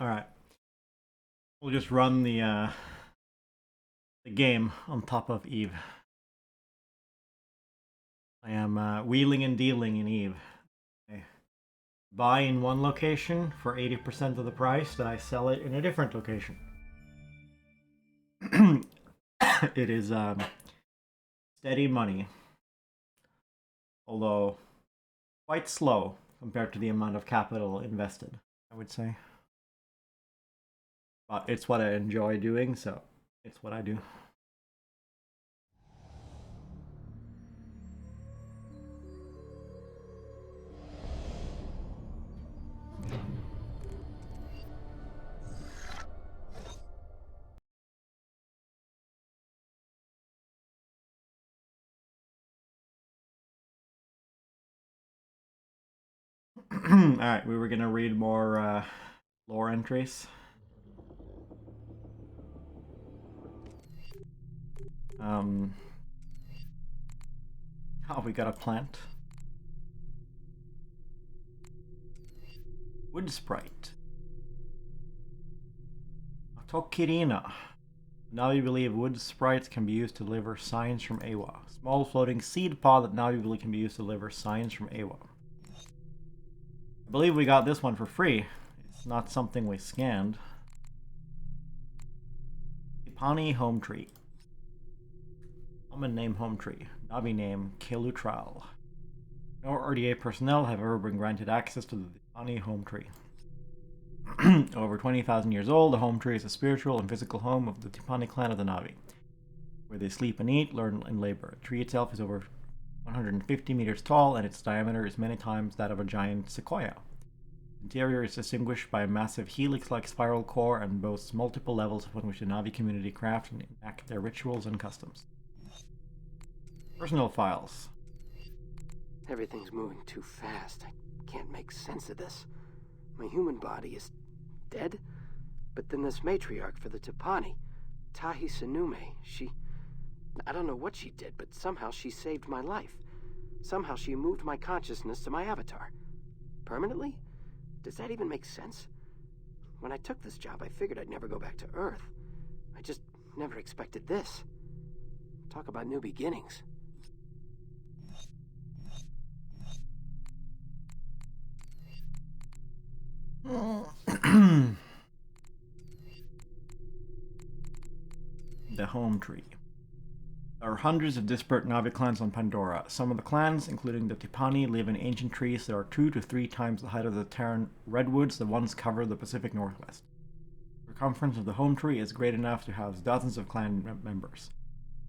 Alright. We'll just run the game on top of Eve. I am wheeling and dealing in Eve. I buy in one location for 80% of the price, then I sell it in a different location. It is steady money, although quite slow compared to the amount of capital invested, I would say. But it's what I enjoy doing, so it's what I do. Alright, we were gonna read more lore entries. Oh, we got a plant. Wood sprite. Tokirina. Now you believe wood sprites can be used to deliver signs from Awa. Small floating seed pod that now you believe can be used to deliver signs from Awa. I believe we got this one for free. It's not something we scanned. Ipani home tree. Common name home tree. Navi name Kelutral. No RDA personnel have ever been granted access to the Ipani home tree. Over 20,000 years old, the home tree is a spiritual and physical home of the Tipani clan of the Navi, where they sleep and eat, learn, and labor. The tree itself is over 150 meters tall, and its diameter is many times that of a giant sequoia. The interior is distinguished by a massive helix-like spiral core and boasts multiple levels upon which the Navi community craft and enact their rituals and customs. Personal files. Everything's moving too fast. I can't make sense of this. My human body is dead, but then this matriarch for the Tapani, Tahi Sanume, I don't know what she did, but somehow she saved my life. Somehow she moved my consciousness to my avatar. Permanently? Does that even make sense? When I took this job, I figured I'd never go back to Earth. I just never expected this. Talk about new beginnings. The home tree. There are hundreds of disparate Navi clans on Pandora. Some of the clans, including the Tipani, live in ancient trees that are 2 to 3 times the height of the Terran redwoods that once covered the Pacific Northwest. The circumference of the home tree is great enough to house dozens of clan members.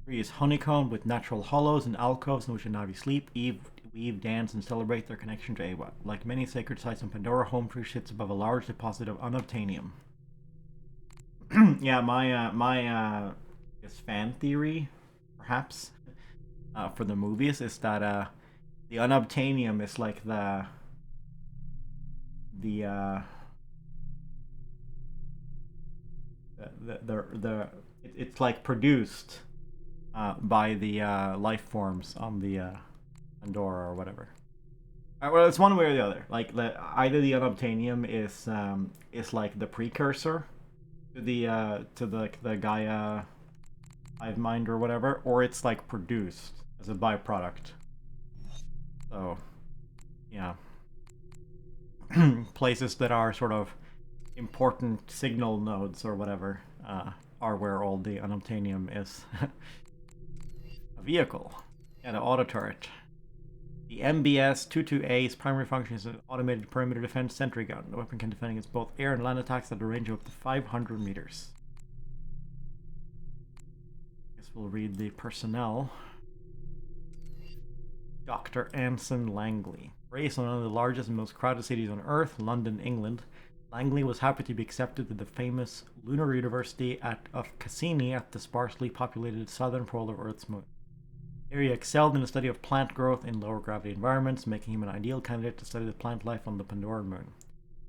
The tree is honeycombed with natural hollows and alcoves in which the Navi sleep, weave, dance, and celebrate their connection to Awa. Like many sacred sites on Pandora, home tree sits above a large deposit of unobtainium. Yeah, my fan theory, perhaps, for the movies is that the unobtainium is like it's like produced by the life forms on the Pandora or whatever. Well, it's one way or the other. Like either the unobtainium is like the precursor to the Gaia hive mind or whatever, or it's like produced as a byproduct. So, yeah. Places that are sort of important signal nodes or whatever are where all the unobtainium is. A vehicle. Yeah, the auto turret. The MBS-22A's primary function is an automated perimeter defense sentry gun. The weapon can defend against both air and land attacks at a range of up to 500 meters. We'll read the personnel. Dr. Anson Langley. Raised in one of the largest and most crowded cities on Earth, London, England, Langley was happy to be accepted to the famous Lunar University of Cassini at the sparsely populated southern pole of Earth's moon. Here he excelled in the study of plant growth in lower gravity environments, making him an ideal candidate to study the plant life on the Pandoran moon.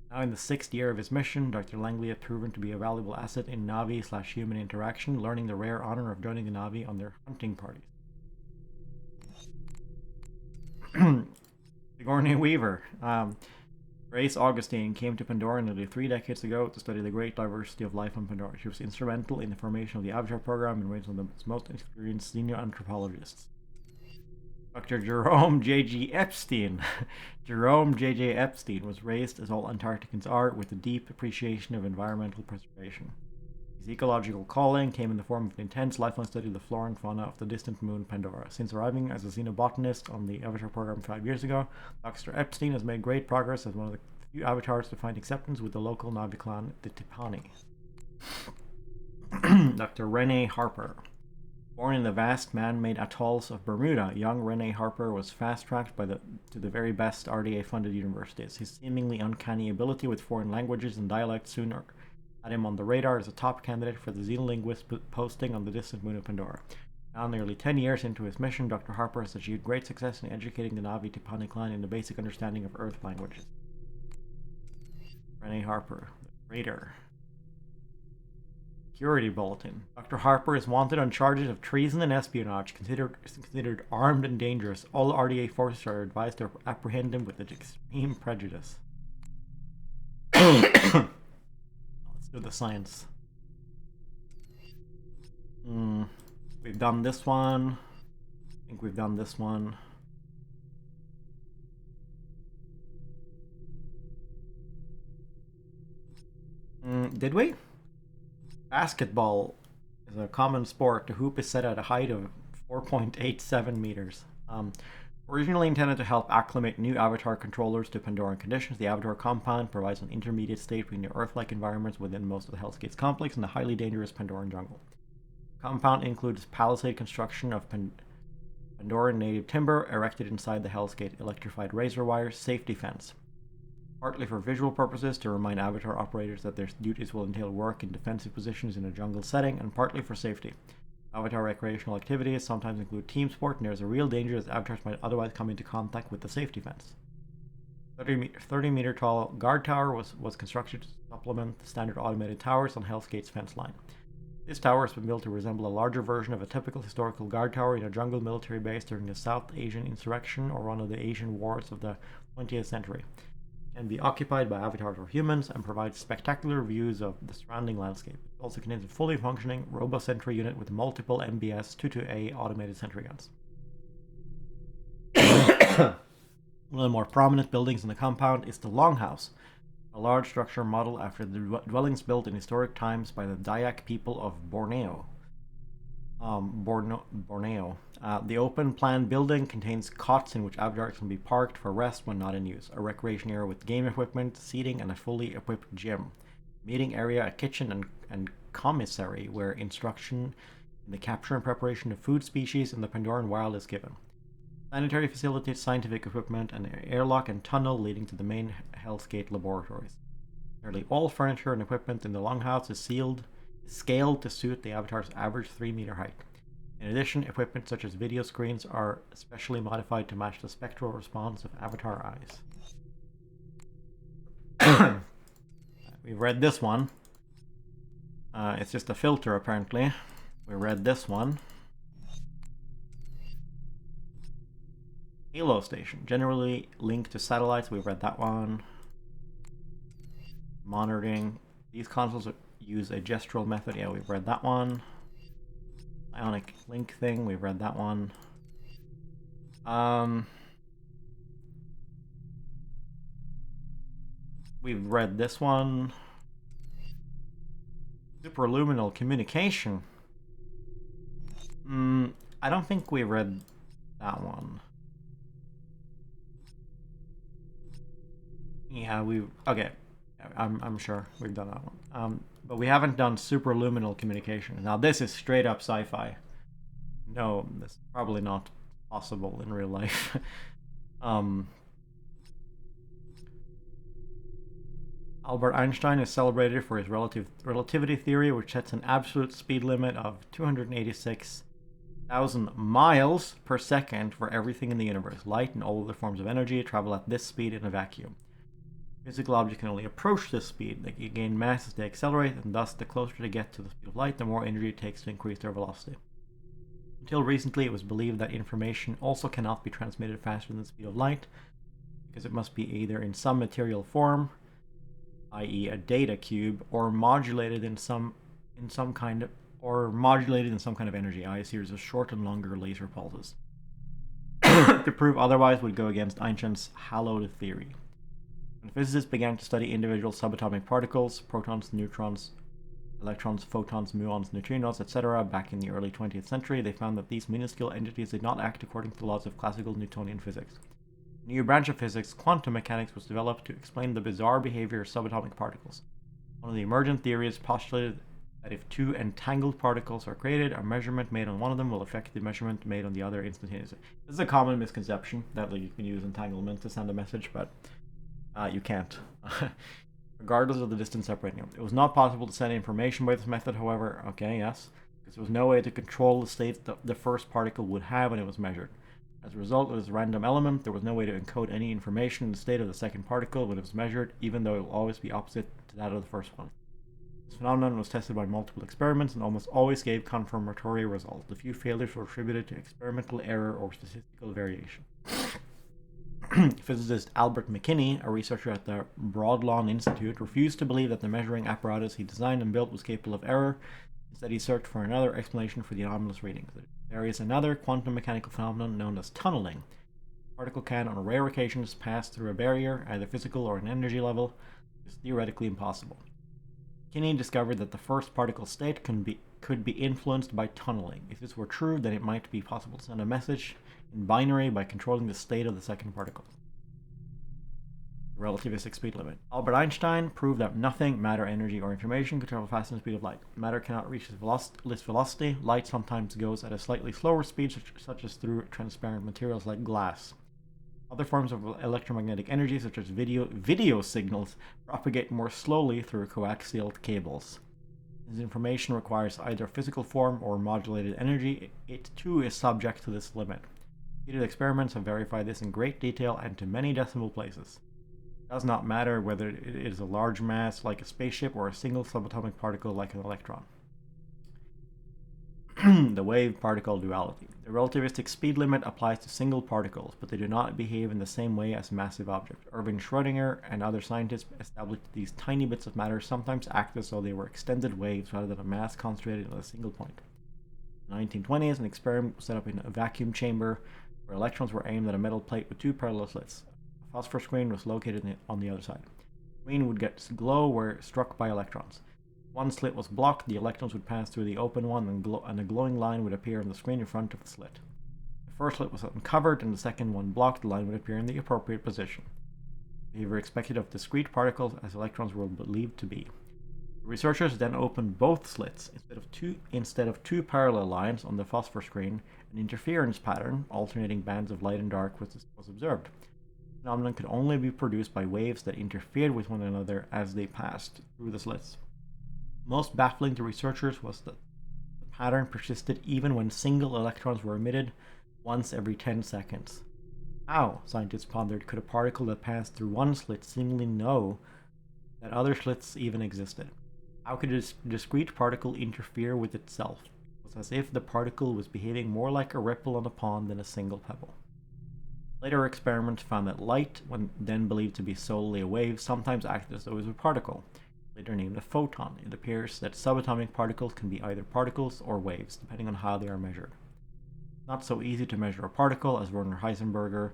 Now in the 6th year of his mission, Dr. Langley had proven to be a valuable asset in Navi/human interaction, learning the rare honor of joining the Navi on their hunting parties. Sigourney Weaver. Grace Augustine came to Pandora nearly 3 decades ago to study the great diversity of life on Pandora. She was instrumental in the formation of the Avatar program and raised one of the most experienced senior anthropologists. Dr. Jerome J.G. Epstein. Jerome J.J. Epstein was raised, as all Antarcticans are, with a deep appreciation of environmental preservation. His ecological calling came in the form of an intense lifelong study of the flora and fauna of the distant moon Pandora. Since arriving as a xenobotanist on the Avatar program 5 years ago, Dr. Epstein has made great progress as one of the few avatars to find acceptance with the local Navi clan, the Tipani. Dr. Rene Harper. Born in the vast man-made atolls of Bermuda, young Rene Harper was fast-tracked to the very best RDA-funded universities. His seemingly uncanny ability with foreign languages and dialects soon had him on the radar as a top candidate for the xenolinguist posting on the distant moon of Pandora. Now, nearly 10 years into his mission, Dr. Harper has achieved great success in educating the Navi Tipani clan in the basic understanding of Earth languages. Rene Harper, the Raider. Security Bulletin. Dr. Harper is wanted on charges of treason and espionage, considered armed and dangerous. All RDA forces are advised to apprehend him with extreme prejudice. Let's do the science. We've done this one. I think we've done this one. Did we? Basketball is a common sport. The hoop is set at a height of 4.87 meters. Originally intended to help acclimate new Avatar controllers to Pandoran conditions, the Avatar compound provides an intermediate state between the Earth-like environments within most of the Hell's Gates complex and the highly dangerous Pandoran jungle. The compound includes palisade construction of Pandoran native timber erected inside the Hell's Gate electrified razor wire safety fence. Partly for visual purposes to remind Avatar operators that their duties will entail work in defensive positions in a jungle setting, and partly for safety. Avatar recreational activities sometimes include team sport, and there is a real danger as Avatars might otherwise come into contact with the safety fence. 30-meter tall guard tower was constructed to supplement the standard automated towers on Hell's Gate's fence line. This tower has been built to resemble a larger version of a typical historical guard tower in a jungle military base during the South Asian insurrection or one of the Asian wars of the 20th century. Can be occupied by avatars or humans and provides spectacular views of the surrounding landscape. It also contains a fully functioning robo-sentry unit with multiple MBS 22A automated sentry guns. One of the more prominent buildings in the compound is the Longhouse, a large structure modeled after the dwellings built in historic times by the Dayak people of Borneo. The open-plan building contains cots in which avatars can be parked for rest when not in use, a recreation area with game equipment, seating, and a fully equipped gym. Meeting area, a kitchen, and commissary where instruction in the capture and preparation of food species in the Pandoran wild is given. Sanitary facilities, scientific equipment, and an airlock and tunnel leading to the main Hell's Gate laboratories. Nearly all furniture and equipment in the Longhouse is scaled to suit the Avatar's average 3-meter height. In addition, equipment such as video screens are specially modified to match the spectral response of Avatar eyes. We've read this one. It's just a filter, apparently. We read this one. Halo station, generally linked to satellites. We've read that one. Monitoring. These consoles use a gestural method. Yeah, we've read that one. Ionic link thing. We've read that one. We've read this one. Superluminal communication. I don't think we read that one. Yeah, okay. I'm sure we've done that one. But we haven't done superluminal communication. Now this is straight up sci-fi. No, this is probably not possible in real life. Albert Einstein is celebrated for his relativity theory, which sets an absolute speed limit of 286,000 miles per second for everything in the universe. Light and all other forms of energy travel at this speed in a vacuum. Physical objects can only approach this speed. They gain mass as they accelerate, and thus the closer they get to the speed of light, the more energy it takes to increase their velocity. Until recently, it was believed that information also cannot be transmitted faster than the speed of light, because it must be either in some material form, i.e. a data cube, or modulated in some kind of energy, i.e. a series of short and longer laser pulses. To prove otherwise would go against Einstein's hallowed theory. When physicists began to study individual subatomic particles, protons, neutrons, electrons, photons, muons, neutrinos, etc., back in the early 20th century, they found that these minuscule entities did not act according to the laws of classical Newtonian physics. A new branch of physics, quantum mechanics, was developed to explain the bizarre behavior of subatomic particles. One of the emergent theories postulated that if two entangled particles are created, a measurement made on one of them will affect the measurement made on the other instantaneously. This is a common misconception that you can use entanglement to send a message, but you can't. Regardless of the distance separating them. It was not possible to send information by this method, however, because there was no way to control the state that the first particle would have when it was measured. As a result of this random element, there was no way to encode any information in the state of the second particle when it was measured, even though it will always be opposite to that of the first one. This phenomenon was tested by multiple experiments and almost always gave confirmatory results. The few failures were attributed to experimental error or statistical variation. Physicist Albert McKinney, a researcher at the Broadlawn Institute, refused to believe that the measuring apparatus he designed and built was capable of error. Instead, he searched for another explanation for the anomalous readings. There is another quantum mechanical phenomenon known as tunneling. A particle can, on rare occasions, pass through a barrier, either physical or an energy level, which is theoretically impossible. McKinney discovered that the first particle state could be influenced by tunneling. If this were true, then it might be possible to send a message in binary by controlling the state of the second particle. The relativistic speed limit. Albert Einstein proved that nothing, matter, energy, or information could travel faster than the speed of light. Matter cannot reach this velocity. Light sometimes goes at a slightly slower speed, such as through transparent materials like glass. Other forms of electromagnetic energy, such as video signals, propagate more slowly through coaxial cables. This information requires either physical form or modulated energy. It too is subject to this limit. Repeated experiments have verified this in great detail and to many decimal places. It does not matter whether it is a large mass like a spaceship or a single subatomic particle like an electron. The wave-particle duality. The relativistic speed limit applies to single particles, but they do not behave in the same way as massive objects. Erwin Schrödinger and other scientists established that these tiny bits of matter sometimes act as though they were extended waves rather than a mass concentrated at a single point. In the 1920s, an experiment was set up in a vacuum chamber where electrons were aimed at a metal plate with two parallel slits. A phosphor screen was located on the other side. The screen would get glow where struck by electrons. If one slit was blocked, the electrons would pass through the open one and a glowing line would appear on the screen in front of the slit. If the first slit was uncovered and the second one blocked, the line would appear in the appropriate position. Behavior expected of discrete particles as electrons were believed to be. The researchers then opened both slits. Instead of two parallel lines on the phosphor screen, an interference pattern, alternating bands of light and dark, was observed. The phenomenon could only be produced by waves that interfered with one another as they passed through the slits. Most baffling to researchers was that the pattern persisted even when single electrons were emitted once every 10 seconds. How, scientists pondered, could a particle that passed through one slit seemingly know that other slits even existed? How could a discrete particle interfere with itself? It was as if the particle was behaving more like a ripple on a pond than a single pebble. Later experiments found that light, when then believed to be solely a wave, sometimes acted as though it was a particle, later named a photon. It appears that subatomic particles can be either particles or waves, depending on how they are measured. It's not so easy to measure a particle, as Werner Heisenberg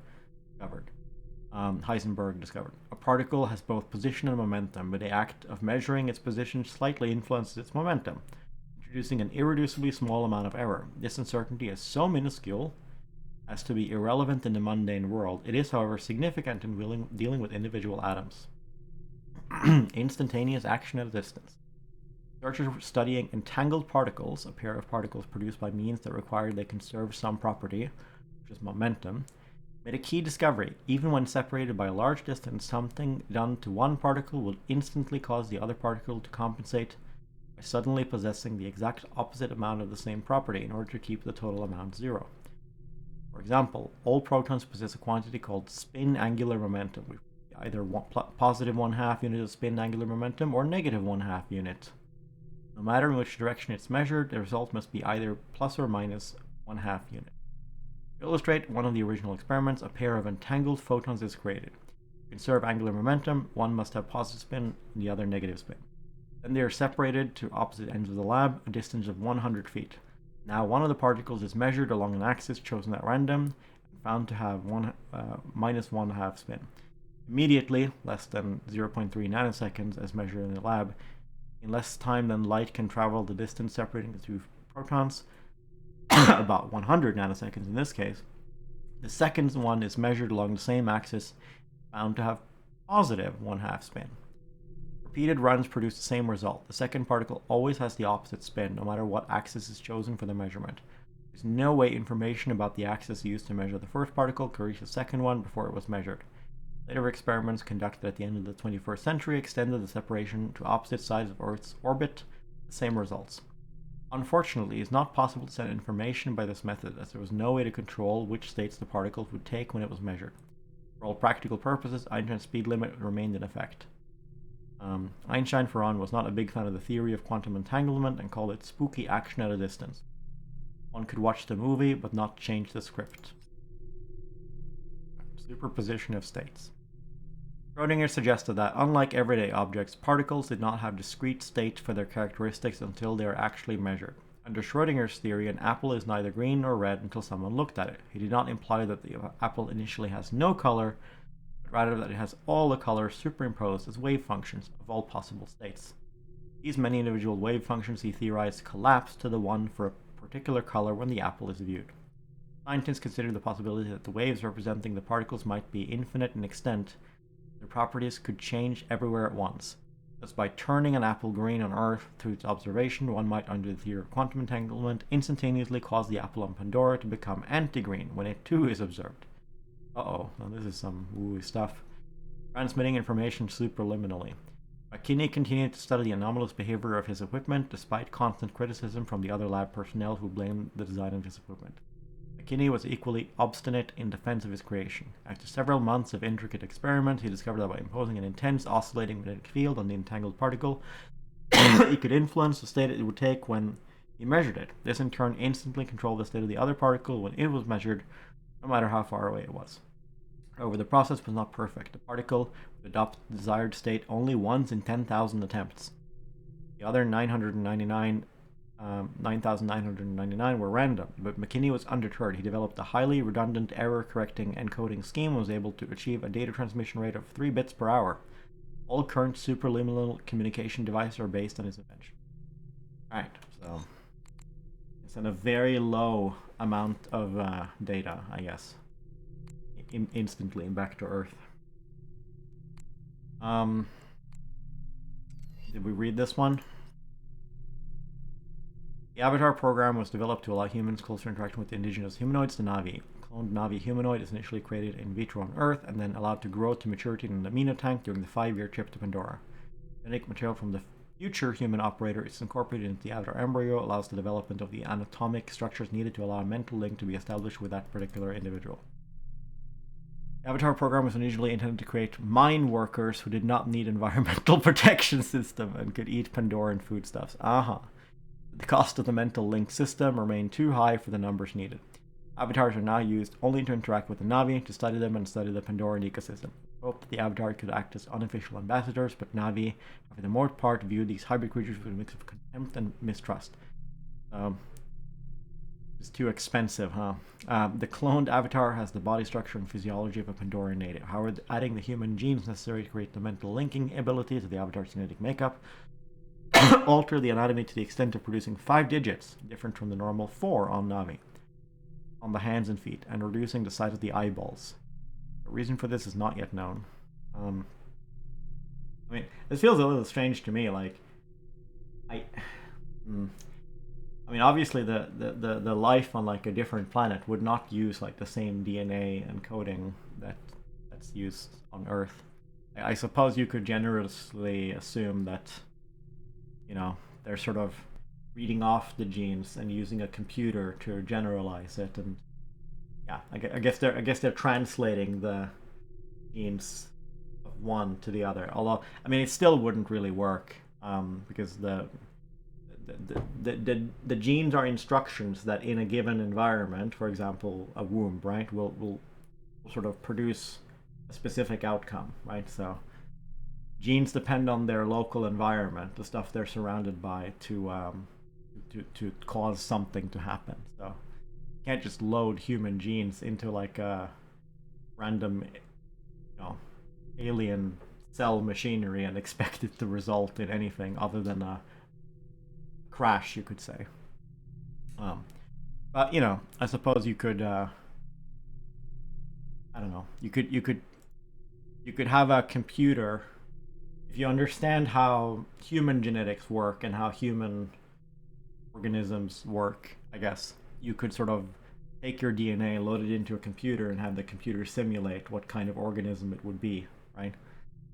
discovered. A particle has both position and momentum, but the act of measuring its position slightly influences its momentum, introducing an irreducibly small amount of error. This uncertainty is so minuscule as to be irrelevant in the mundane world. It is, however, significant in dealing with individual atoms. Instantaneous action at a distance. Researchers were studying entangled particles, a pair of particles produced by means that require they conserve some property, which is momentum, made a key discovery. Even when separated by a large distance, something done to one particle will instantly cause the other particle to compensate by suddenly possessing the exact opposite amount of the same property in order to keep the total amount zero. For example, all protons possess a quantity called spin angular momentum, which is either positive 1/2 unit of spin angular momentum or negative 1/2 unit. No matter in which direction it's measured, the result must be either plus or minus 1/2 unit. To illustrate one of the original experiments, a pair of entangled photons is created. To conserve angular momentum, one must have positive spin and the other negative spin. Then they are separated to opposite ends of the lab, a distance of 100 feet. Now one of the particles is measured along an axis chosen at random and found to have minus 1/2 spin. Immediately, less than 0.3 nanoseconds as measured in the lab, in less time than light can travel the distance separating the two protons, about 100 nanoseconds in this case, the second one is measured along the same axis, found to have positive 1/2 spin. Repeated runs produce the same result. The second particle always has the opposite spin, no matter what axis is chosen for the measurement. There's no way information about the axis used to measure the first particle could reach the second one before it was measured. Later experiments conducted at the end of the 21st century extended the separation to opposite sides of Earth's orbit, the same results. Unfortunately, it is not possible to send information by this method, as there was no way to control which states the particles would take when it was measured. For all practical purposes, Einstein's speed limit remained in effect. Einstein, for on, was not a big fan of the theory of quantum entanglement and called it spooky action at a distance. One could watch the movie, but not change the script. Superposition of states. Schrödinger suggested that, unlike everyday objects, particles did not have discrete states for their characteristics until they are actually measured. Under Schrödinger's theory, an apple is neither green nor red until someone looked at it. He did not imply that the apple initially has no color, but rather that it has all the colors superimposed as wave functions of all possible states. These many individual wave functions, he theorized, collapse to the one for a particular color when the apple is viewed. Scientists consider the possibility that the waves representing the particles might be infinite in extent. Their properties could change everywhere at once. Thus, by turning an apple green on Earth through its observation, one might, under the theory of quantum entanglement, instantaneously cause the apple on Pandora to become anti-green when it too is observed. Now this is some woo stuff. Transmitting information superliminally. McKinney continued to study the anomalous behavior of his equipment, despite constant criticism from the other lab personnel who blamed the design of his equipment. McKinney was equally obstinate in defense of his creation. After several months of intricate experiment, he discovered that by imposing an intense oscillating magnetic field on the entangled particle, he could influence the state it would take when he measured it. This in turn instantly controlled the state of the other particle when it was measured, no matter how far away it was. However, the process was not perfect. The particle would adopt the desired state only once in 10,000 attempts. The other 9,999 were random, but McKinney was undeterred. He developed a highly redundant error-correcting encoding scheme and was able to achieve a data transmission rate of 3 bits per hour. All current superliminal communication devices are based on his invention. Alright, so it's in a very low amount of data, I guess. Instantly back to Earth. Did we read this one? The Avatar program was developed to allow humans closer interaction with the indigenous humanoids, the Na'vi. A cloned Na'vi humanoid is initially created in vitro on Earth and then allowed to grow to maturity in an amino tank during the 5-year trip to Pandora. Genetic material from the future human operator is incorporated into the Avatar embryo, allows the development of the anatomic structures needed to allow a mental link to be established with that particular individual. The Avatar program was initially intended to create mine workers who did not need environmental protection system and could eat Pandoran foodstuffs. The cost of the mental link system remained too high for the numbers needed. Avatars are now used only to interact with the Na'vi, to study them and study the Pandoran ecosystem. We hope that the Avatar could act as unofficial ambassadors, but Na'vi have for the most part viewed these hybrid creatures with a mix of contempt and mistrust. It's too expensive, huh? The cloned Avatar has the body structure and physiology of a Pandoran native. However, adding the human genes necessary to create the mental linking ability to the Avatar's genetic makeup alter the anatomy to the extent of producing 5 digits, different from the normal 4 on Na'vi, on the hands and feet, and reducing the size of the eyeballs. The reason for this is not yet known. This feels a little strange to me. Obviously the life on like a different planet would not use like the same DNA encoding that's used on Earth. I suppose you could generously assume that, they're sort of reading off the genes and using a computer to generalize it, and I guess they're translating the genes of one to the other. Although it still wouldn't really work because the genes are instructions that in a given environment, for example a womb, right, will sort of produce a specific outcome, right? So genes depend on their local environment, the stuff they're surrounded by, to cause something to happen. So you can't just load human genes into like a random, alien cell machinery and expect it to result in anything other than a crash, you could say. But I suppose you could. I don't know. You could have a computer if you understand how human genetics work and how human organisms work. I guess you could sort of take your DNA, load it into a computer, and have the computer simulate what kind of organism it would be, right?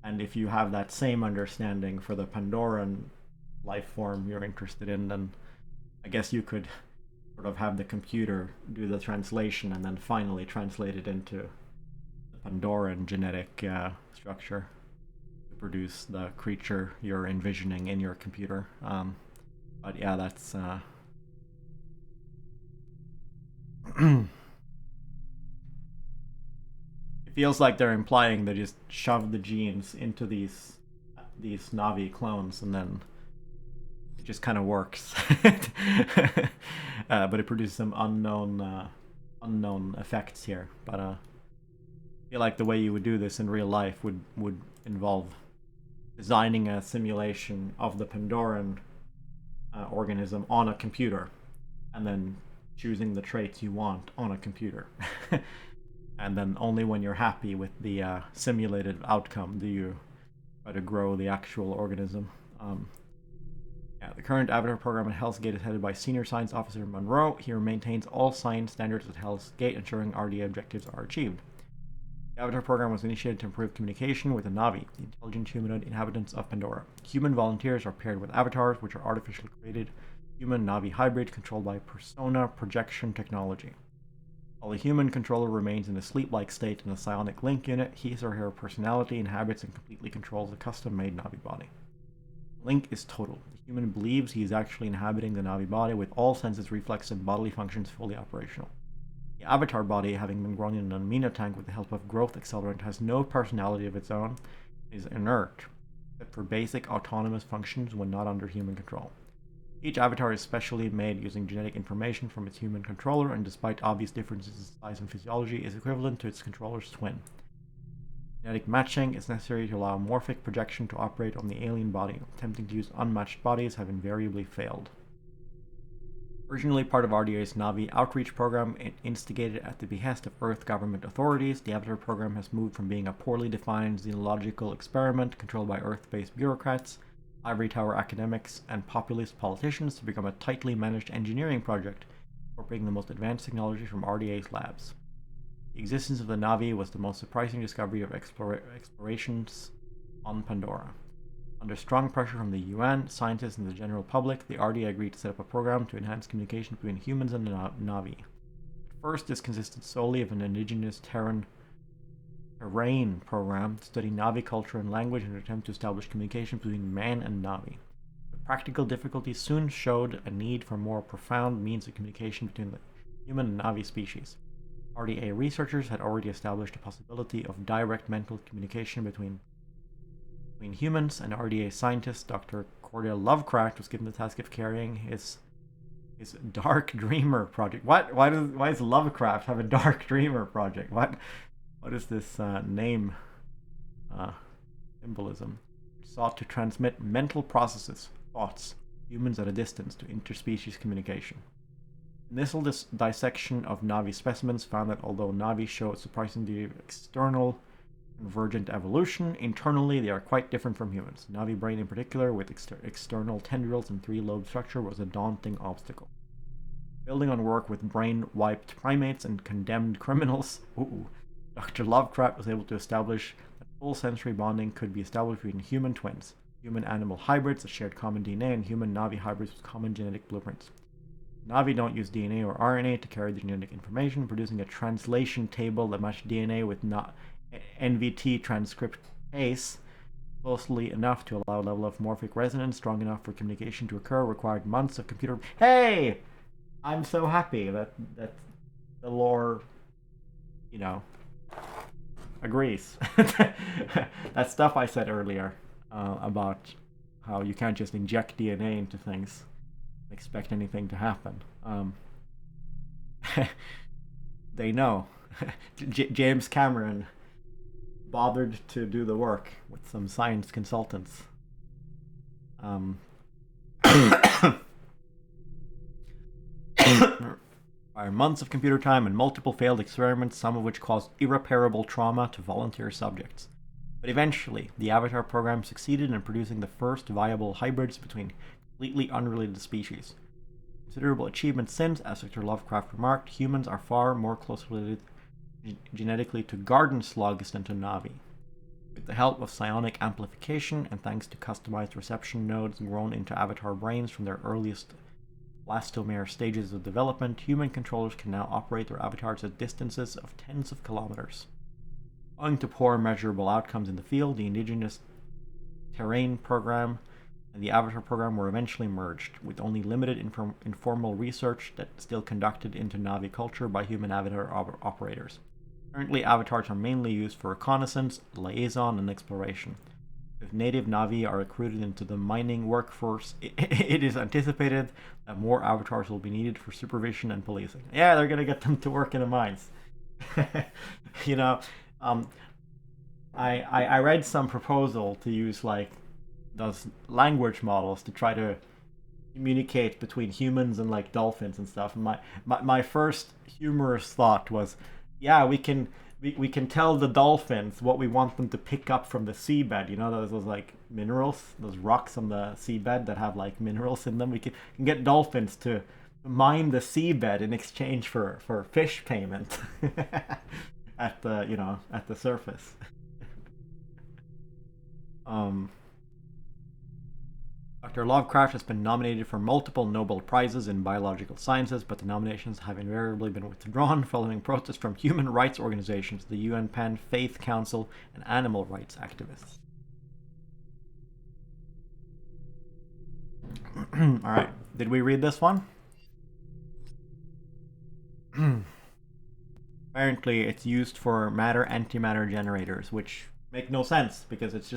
And if you have that same understanding for the Pandoran life form you're interested in, then I guess you could sort of have the computer do the translation and then finally translate it into the Pandoran genetic structure to produce the creature you're envisioning in your computer. But yeah, that's it feels like they're implying they just shove the genes into these Navi clones and then it just kind of works. But it produces some unknown effects here. But I feel like the way you would do this in real life would involve designing a simulation of the Pandoran organism on a computer, and then choosing the traits you want on a computer. And then only when you're happy with the simulated outcome do you try to grow the actual organism. The current Avatar program at Hell's Gate is headed by Senior Science Officer Monroe. He maintains all science standards at Hell's Gate, ensuring RDA objectives are achieved. The Avatar program was initiated to improve communication with the Navi, the intelligent humanoid inhabitants of Pandora. Human volunteers are paired with avatars, which are artificially created human-Navi hybrids controlled by persona projection technology. While the human controller remains in a sleep-like state in a psionic link unit, his or her personality inhabits and completely controls a custom-made Navi body. Link is total. The human believes he is actually inhabiting the Navi body with all senses, reflex, and bodily functions fully operational. The avatar body, having been grown in an amino tank with the help of growth accelerant, has no personality of its own, is inert, except for basic autonomous functions when not under human control. Each avatar is specially made using genetic information from its human controller, and despite obvious differences in size and physiology, is equivalent to its controller's twin. Genetic matching is necessary to allow morphic projection to operate on the alien body. Attempting to use unmatched bodies have invariably failed. Originally part of RDA's Navi outreach program, instigated at the behest of Earth government authorities, the Avatar program has moved from being a poorly defined xenological experiment controlled by Earth-based bureaucrats, ivory tower academics, and populist politicians to become a tightly managed engineering project, incorporating the most advanced technology from RDA's labs. The existence of the Navi was the most surprising discovery of explorations on Pandora. Under strong pressure from the UN, scientists, and the general public, the RDA agreed to set up a program to enhance communication between humans and the Navi. At first, this consisted solely of an indigenous terrain program to study Navi culture and language in an attempt to establish communication between man and Navi. But practical difficulties soon showed a need for more profound means of communication between the human and Navi species. RDA researchers had already established a possibility of direct mental communication between humans, and RDA scientist Dr. Cordell Lovecraft was given the task of carrying his Dark Dreamer project. Why does Lovecraft have a Dark Dreamer project? What is this name symbolism? Sought to transmit mental processes, thoughts, humans at a distance to interspecies communication. Initial dissection of Navi specimens found that although Navi show a surprisingly external convergent evolution, internally they are quite different from humans. Navi brain in particular, with external tendrils and three-lobe structure, was a daunting obstacle. Building on work with brain-wiped primates and condemned criminals, Dr. Lovecraft was able to establish that full sensory bonding could be established between human twins, human-animal hybrids that shared common DNA, and human-Navi hybrids with common genetic blueprints. Navi don't use DNA or RNA to carry the genetic information, producing a translation table that matched DNA with NVT transcriptase closely enough to allow a level of morphic resonance strong enough for communication to occur required months of computer. Hey! I'm so happy that the lore, agrees. That stuff I said earlier about how you can't just inject DNA into things and expect anything to happen. They know. James Cameron bothered to do the work with some science consultants. Require months of computer time and multiple failed experiments, some of which caused irreparable trauma to volunteer subjects. But eventually, the Avatar program succeeded in producing the first viable hybrids between completely unrelated species. Considerable achievement since, as Victor Lovecraft remarked, humans are far more closely related genetically to garden slugs than to Na'vi. With the help of psionic amplification and thanks to customized reception nodes grown into Avatar brains from their earliest blastomere stages of development, human controllers can now operate their avatars at distances of tens of kilometers. Owing to poor measurable outcomes in the field, the indigenous terrain program and the Avatar program were eventually merged, with only limited informal research that is still conducted into Na'vi culture by human Avatar operators. Currently, Avatars are mainly used for reconnaissance, liaison, and exploration. If native Na'vi are recruited into the mining workforce, it is anticipated that more Avatars will be needed for supervision and policing. Yeah, they're gonna get them to work in the mines. You know, I read some proposal to use like those language models to try to communicate between humans and like dolphins and stuff. And my first humorous thought was, yeah, we can tell the dolphins what we want them to pick up from the seabed. You know, those like minerals, those rocks on the seabed that have like minerals in them. We can get dolphins to mine the seabed in exchange for fish payment at the surface. Dr. Lovecraft has been nominated for multiple Nobel Prizes in biological sciences, but the nominations have invariably been withdrawn following protests from human rights organizations, the UN PEN, Faith Council, and animal rights activists. Alright, did we read this one? Apparently it's used for matter-antimatter generators, which make no sense because this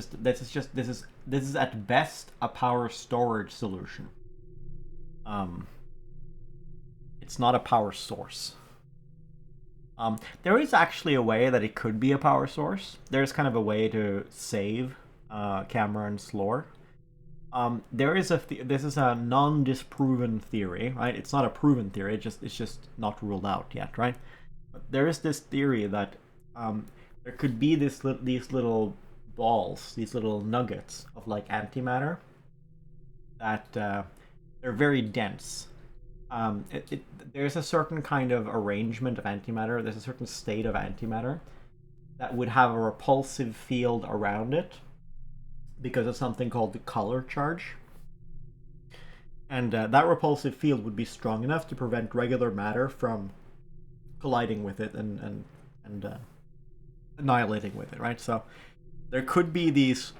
is at best a power storage solution. It's not a power source. There is actually a way that it could be a power source. There's kind of a way to save Cameron's lore. This is a non-disproven theory, right? It's not a proven theory. It's just not ruled out yet, right? But there is this theory that there could be these little balls, these little nuggets of like antimatter that they're very dense. There's a certain kind of arrangement of antimatter. There's a certain state of antimatter that would have a repulsive field around it because of something called the color charge. And that repulsive field would be strong enough to prevent regular matter from colliding with it and annihilating with it, right? So there could be these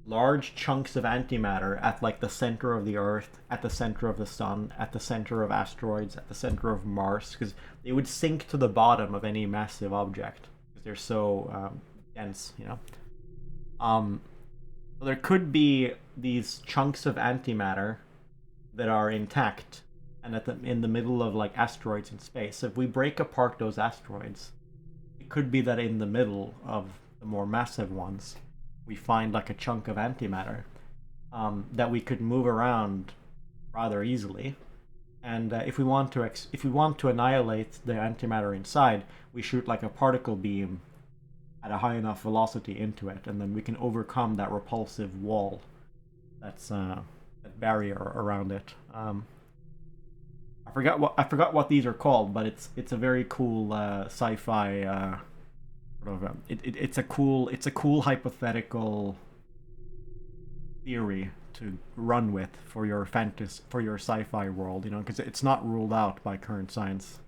large chunks of antimatter at like the center of the Earth, at the center of the Sun, at the center of asteroids, at the center of Mars, because they would sink to the bottom of any massive object because they're so dense, you know. So there could be these chunks of antimatter that are intact and in the middle of like asteroids in space. So if we break apart those asteroids, it could be that in the middle of the more massive ones, we find like a chunk of antimatter that we could move around rather easily. And if we want to annihilate the antimatter inside, we shoot like a particle beam at a high enough velocity into it, and then we can overcome that repulsive wall that's that barrier around it. I forgot what these are called, but it's a very cool sci-fi sort of it's a cool hypothetical theory to run with for your sci-fi world, you know, because it's not ruled out by current science.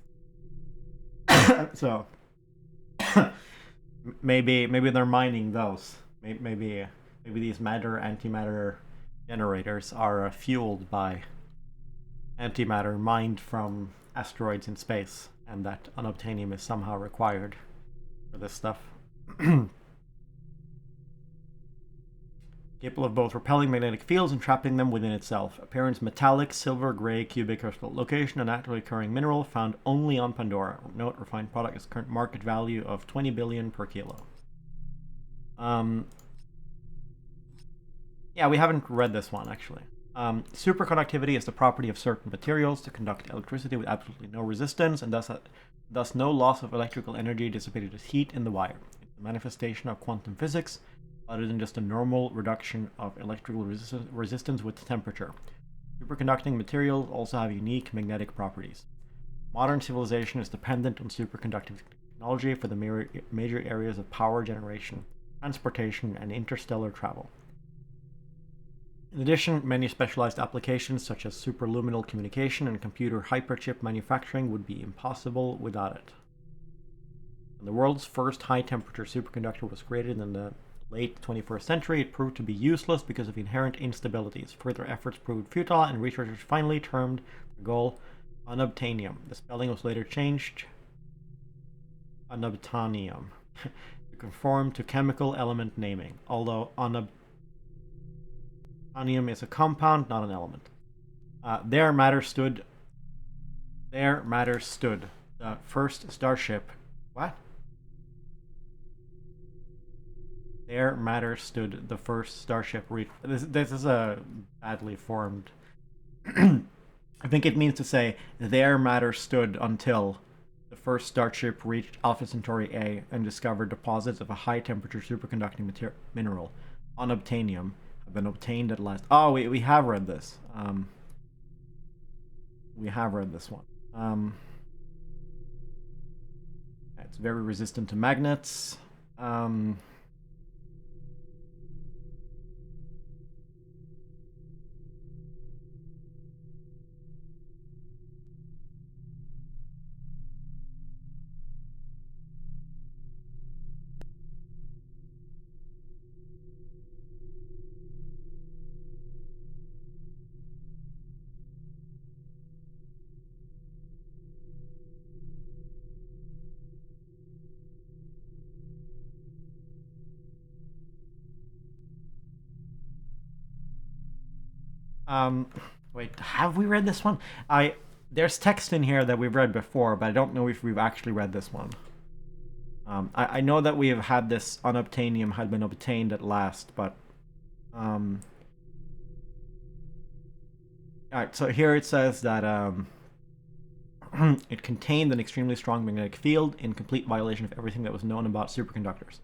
So maybe they're mining those. Maybe these matter-antimatter generators are fueled by antimatter mined from asteroids in space, and that unobtainium is somehow required. for this stuff. Capable of both repelling magnetic fields and trapping them within itself. Appearance metallic, silver gray cubic crystal. Location a naturally occurring mineral found only on Pandora. Note refined product is current market value of 20 billion per kilo. Yeah, we haven't read this one actually. Superconductivity is the property of certain materials to conduct electricity with absolutely no resistance and thus no loss of electrical energy dissipated as heat in the wire. It's a manifestation of quantum physics other than just a normal reduction of electrical resistance with temperature. Superconducting materials also have unique magnetic properties. Modern civilization is dependent on superconductive technology for the major areas of power generation, transportation, and interstellar travel. In addition, many specialized applications such as superluminal communication and computer hyperchip manufacturing would be impossible without it. When the world's first high-temperature superconductor was created in the late 21st century, it proved to be useless because of inherent instabilities. Further efforts proved futile, and researchers finally termed the goal unobtainium. The spelling was later changed unobtainium to conform to chemical element naming, although unobtainium is a compound, not an element. There matter stood the first starship. What? There matter stood the first starship reached. This is a badly formed. I think it means to say there matter stood until the first starship reached Alpha Centauri A and discovered deposits of a high-temperature superconducting mineral, unobtainium, have been obtained at last. Oh, we have read this. We have read this one. It's very resistant to magnets. Wait, have we read this one? There's text in here that we've read before, but I don't know if we've actually read this one. I know that we have had this unobtainium had been obtained at last, but alright, so here it says that it contained an extremely strong magnetic field in complete violation of everything that was known about superconductors.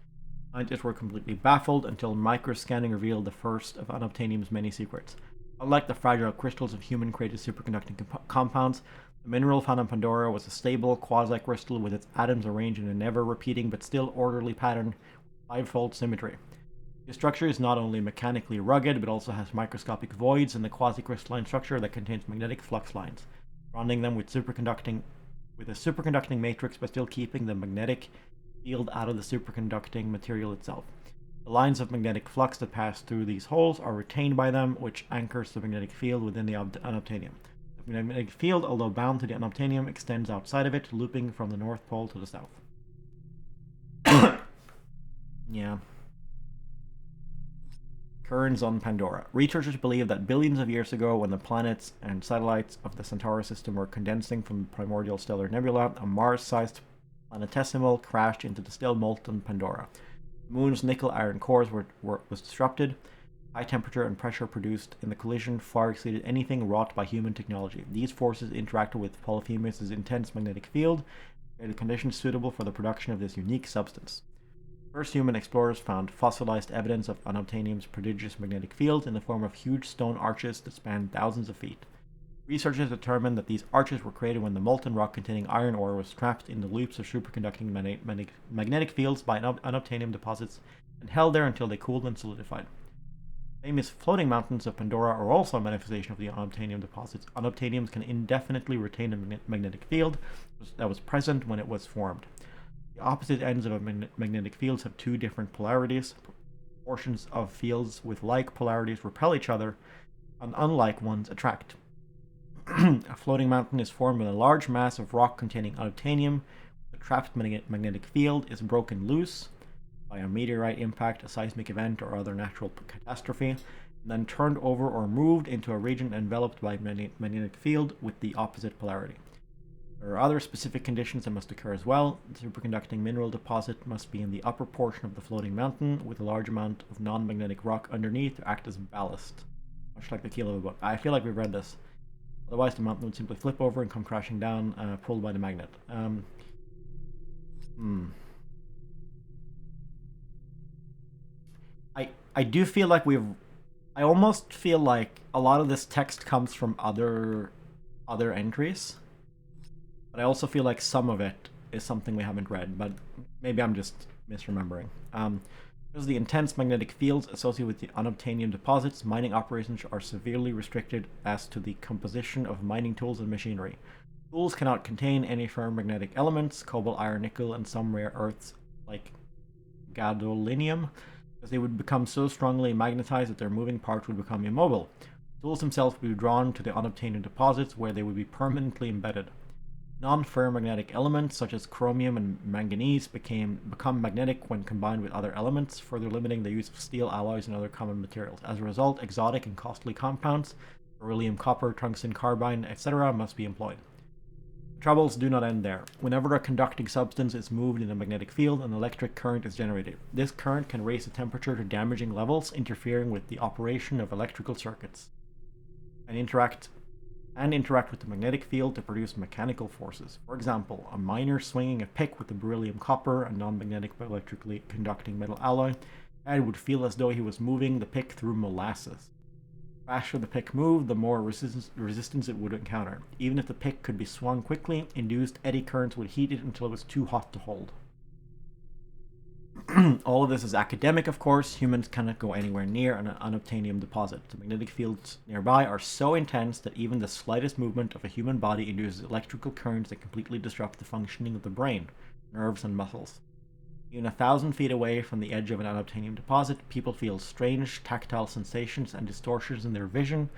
Scientists were completely baffled until microscanning revealed the first of unobtainium's many secrets. Unlike the fragile crystals of human-created superconducting compounds, the mineral found on Pandora was a stable quasi-crystal with its atoms arranged in a never-repeating but still orderly pattern with five-fold symmetry. The structure is not only mechanically rugged, but also has microscopic voids in the quasi-crystalline structure that contains magnetic flux lines, surrounding them with a superconducting matrix but still keeping the magnetic field out of the superconducting material itself. The lines of magnetic flux that pass through these holes are retained by them, which anchors the magnetic field within the unobtainium. The magnetic field, although bound to the unobtainium, extends outside of it, looping from the North Pole to the south. Yeah. Currents on Pandora. Researchers believe that billions of years ago, when the planets and satellites of the Centauri system were condensing from the primordial stellar nebula, a Mars-sized planetesimal crashed into the still molten Pandora. The moon's nickel-iron cores was disrupted. High temperature and pressure produced in the collision far exceeded anything wrought by human technology. These forces interacted with Polyphemus' intense magnetic field, created conditions suitable for the production of this unique substance. First human explorers found fossilized evidence of unobtainium's prodigious magnetic field in the form of huge stone arches that spanned thousands of feet. Researchers determined that these arches were created when the molten rock containing iron ore was trapped in the loops of superconducting magnetic fields by unobtainium deposits and held there until they cooled and solidified. Famous floating mountains of Pandora are also a manifestation of the unobtainium deposits. Unobtainiums can indefinitely retain a magnetic field that was present when it was formed. The opposite ends of magnetic fields have two different polarities. Portions of fields with like polarities repel each other, and unlike ones attract. A floating mountain is formed with a large mass of rock containing unobtainium, with The trapped magnetic field is broken loose by a meteorite impact, a seismic event, or other natural catastrophe, and then turned over or moved into a region enveloped by magnetic field with the opposite polarity. There are other specific conditions that must occur as well. The superconducting mineral deposit must be in the upper portion of the floating mountain with a large amount of non-magnetic rock underneath to act as ballast, much like the keel of a boat. I feel like we've read this. Otherwise, the mountain would simply flip over and come crashing down, pulled by the magnet. I do feel like I almost feel like a lot of this text comes from other entries, but I also feel like some of it is something we haven't read, but maybe I'm just misremembering. Because of the intense magnetic fields associated with the unobtainium deposits, mining operations are severely restricted as to the composition of mining tools and machinery. Tools cannot contain any firm magnetic elements, cobalt, iron, nickel, and some rare earths like gadolinium, because they would become so strongly magnetized that their moving parts would become immobile. The tools themselves would be drawn to the unobtainium deposits where they would be permanently embedded. Non-ferromagnetic elements such as chromium and manganese become magnetic when combined with other elements, further limiting the use of steel alloys and other common materials. As a result, exotic and costly compounds, beryllium, copper, tungsten, carbide, etc., must be employed. The troubles do not end there. Whenever a conducting substance is moved in a magnetic field, an electric current is generated. This current can raise the temperature to damaging levels, interfering with the operation of electrical circuits, and interact with the magnetic field to produce mechanical forces. For example, a miner swinging a pick with a beryllium copper, a non-magnetic but electrically conducting metal alloy, and would feel as though he was moving the pick through molasses. The faster the pick moved, the more resistance it would encounter. Even if the pick could be swung quickly, induced eddy currents would heat it until it was too hot to hold. All of this is academic, of course. Humans cannot go anywhere near an unobtainium deposit. The magnetic fields nearby are so intense that even the slightest movement of a human body induces electrical currents that completely disrupt the functioning of the brain, nerves, and muscles. Even 1,000 feet away from the edge of an unobtainium deposit, people feel strange tactile sensations and distortions in their vision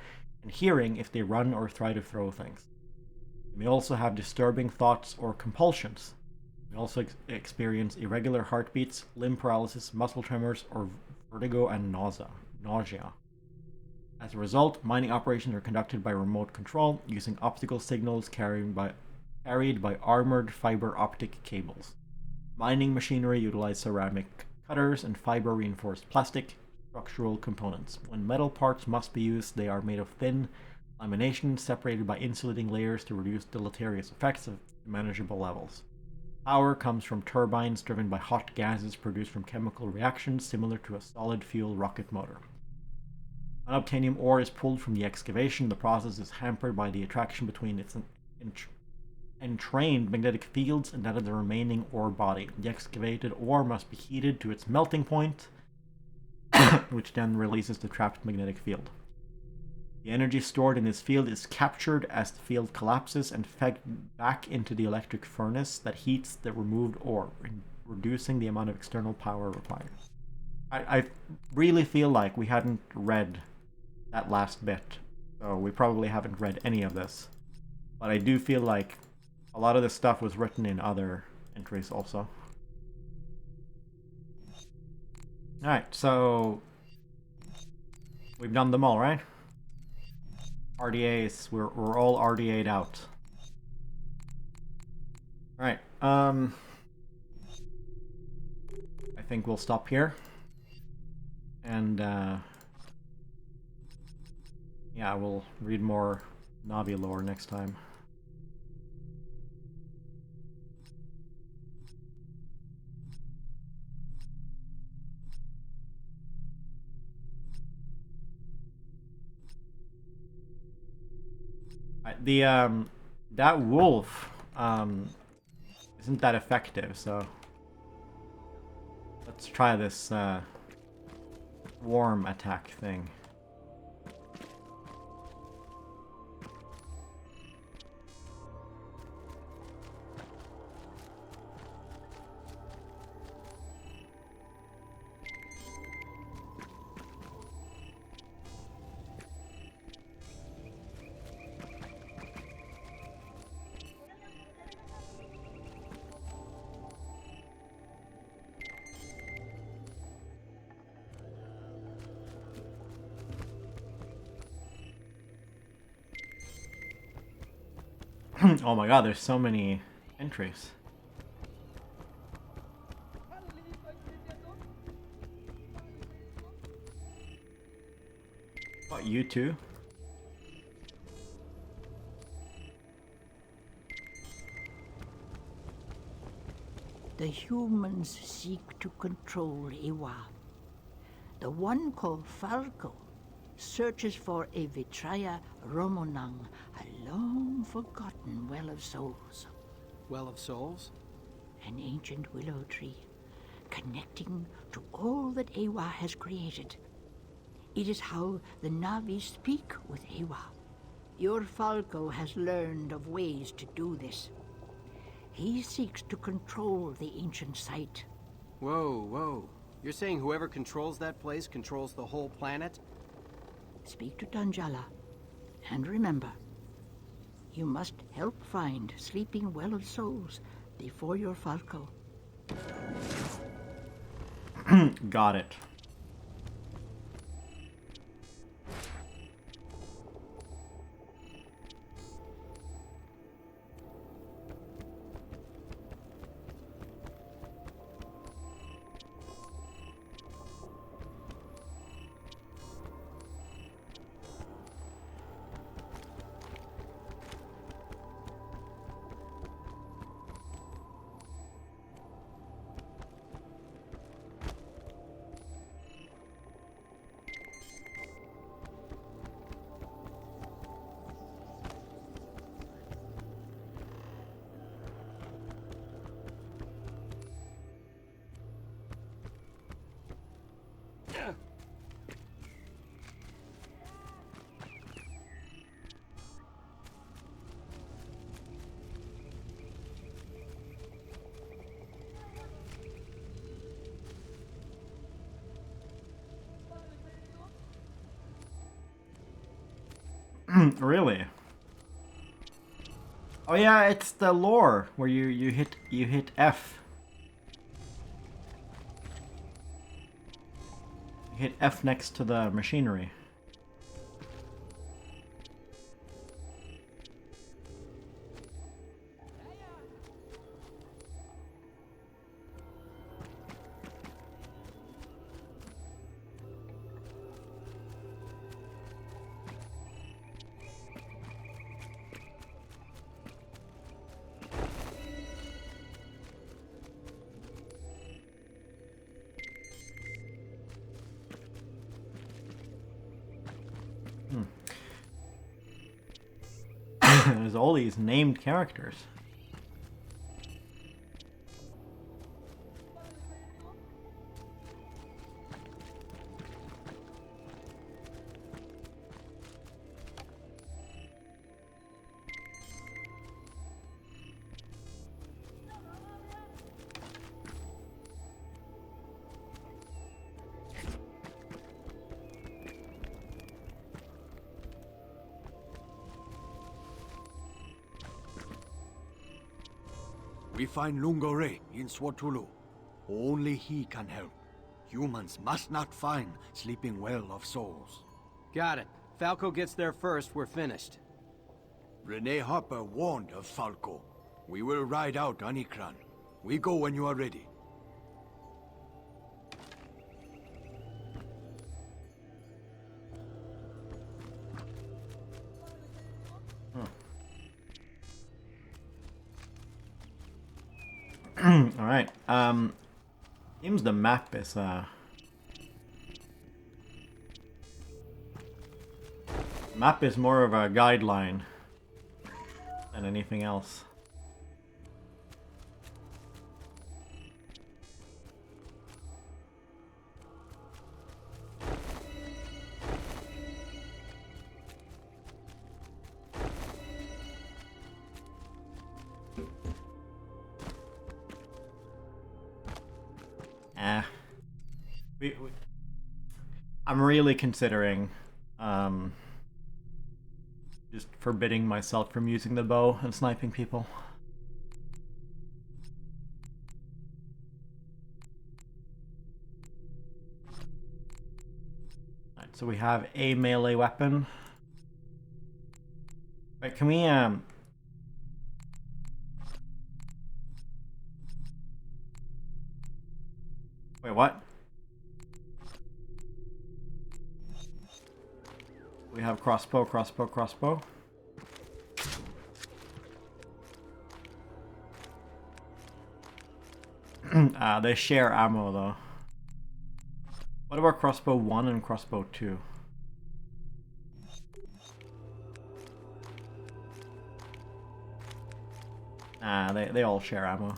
and hearing if they run or try to throw things. They may also have disturbing thoughts or compulsions. We also experience irregular heartbeats, limb paralysis, muscle tremors, or vertigo and nausea. As a result, mining operations are conducted by remote control using optical signals carried by armored fiber optic cables. Mining machinery utilizes ceramic cutters and fiber-reinforced plastic structural components. When metal parts must be used, they are made of thin lamination separated by insulating layers to reduce deleterious effects of manageable levels. Power comes from turbines driven by hot gases produced from chemical reactions similar to a solid fuel rocket motor. Unobtainium ore is pulled from the excavation. The process is hampered by the attraction between its entrained magnetic fields and that of the remaining ore body. The excavated ore must be heated to its melting point, which then releases the trapped magnetic field. The energy stored in this field is captured as the field collapses and fed back into the electric furnace that heats the removed ore, reducing the amount of external power required. I really feel like we hadn't read that last bit, so we probably haven't read any of this. But I do feel like a lot of this stuff was written in other entries also. Alright, so we've done them all, right? RDAs, we're all RDA'd out. Alright, I think we'll stop here. And, yeah, we'll read more Navi lore next time. That wolf, isn't that effective, so let's try this, worm attack thing. Oh my god, there's so many entries. What, you too? The humans seek to control Iwa. The one called Falco searches for a Vitraya Romonang, a long-forgotten well of souls. Well of Souls? An ancient willow tree, connecting to all that Ewa has created. It is how the Navi speak with Ewa. Your Falco has learned of ways to do this. He seeks to control the ancient site. Whoa, whoa. You're saying whoever controls that place controls the whole planet? Speak to Tanjala. And remember, you must help find Sleeping Well of Souls before your Falco. Got it. Really? Oh yeah, it's the lore where you hit F. You hit F next to the machinery. There's all these named characters. We find Lungore in Swatulu. Only he can help. Humans must not find Sleeping Well of Souls. Got it. Falco gets there first, we're finished. Renee Harper warned of Falco. We will ride out Anikran. We go when you are ready. Alright, seems the map is, map is more of a guideline than anything else. I'm really considering just forbidding myself from using the bow and sniping people. Alright, so we have a melee weapon. Wait, can we Wait, what? We have crossbow, crossbow, crossbow. They share ammo though. What about crossbow 1 and crossbow 2? They all share ammo.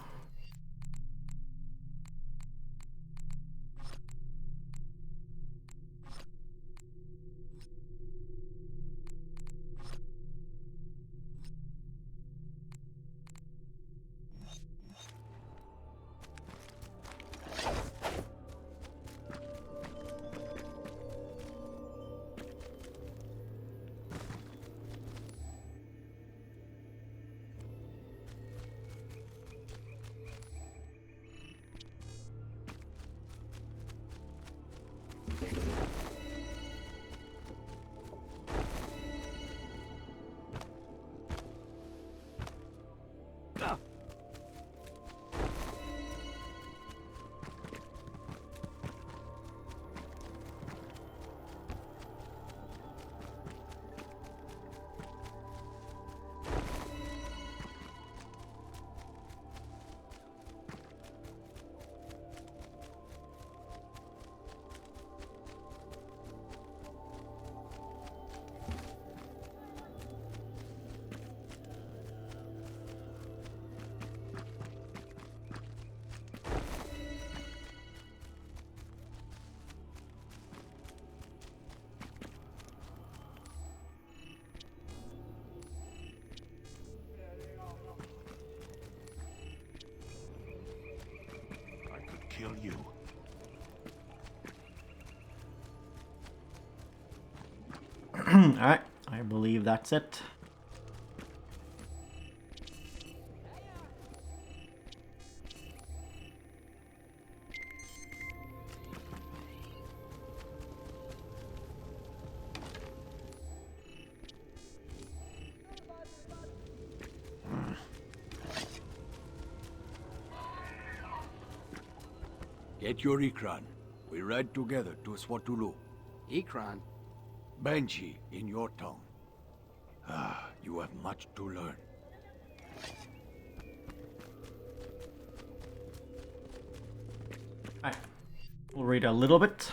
Kill you. Alright, I believe that's it. Get your Ikran. We ride together to Swatulu. Ikran? Banshee in your tongue. Ah, you have much to learn. Alright, we'll read a little bit.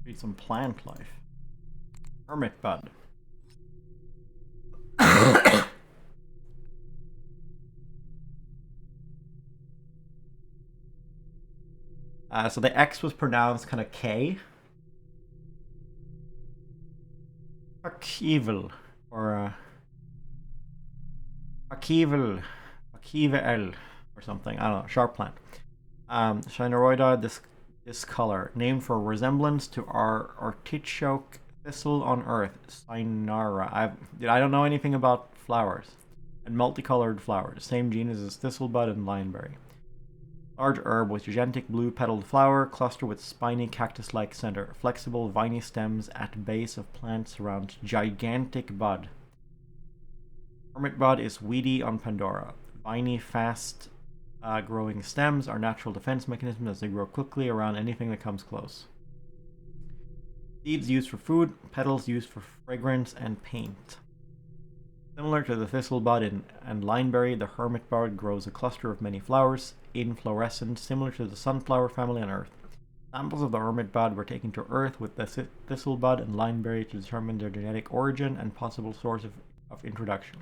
Read some plant life. Hermit bud. So the X was pronounced kind of K. Akivel, or Akivel, Akivel, or something. I don't know. Sharp plant. Shineroida, this color, named for resemblance to our artichoke thistle on Earth, Sinara. I don't know anything about flowers. And multicolored flowers, same genus as thistlebud and lineberry. Large herb with gigantic blue-petaled flower, cluster with spiny cactus-like center. Flexible, viney stems at base of plant surround gigantic bud. Hermit bud is weedy on Pandora. Viney, fast growing stems are natural defense mechanisms as they grow quickly around anything that comes close. Seeds used for food, petals used for fragrance and paint. Similar to the thistlebud and lineberry, the hermit bud grows a cluster of many flowers, inflorescent, similar to the sunflower family on Earth. Samples of the hermit bud were taken to Earth with the thistlebud and lineberry to determine their genetic origin and possible source of introduction.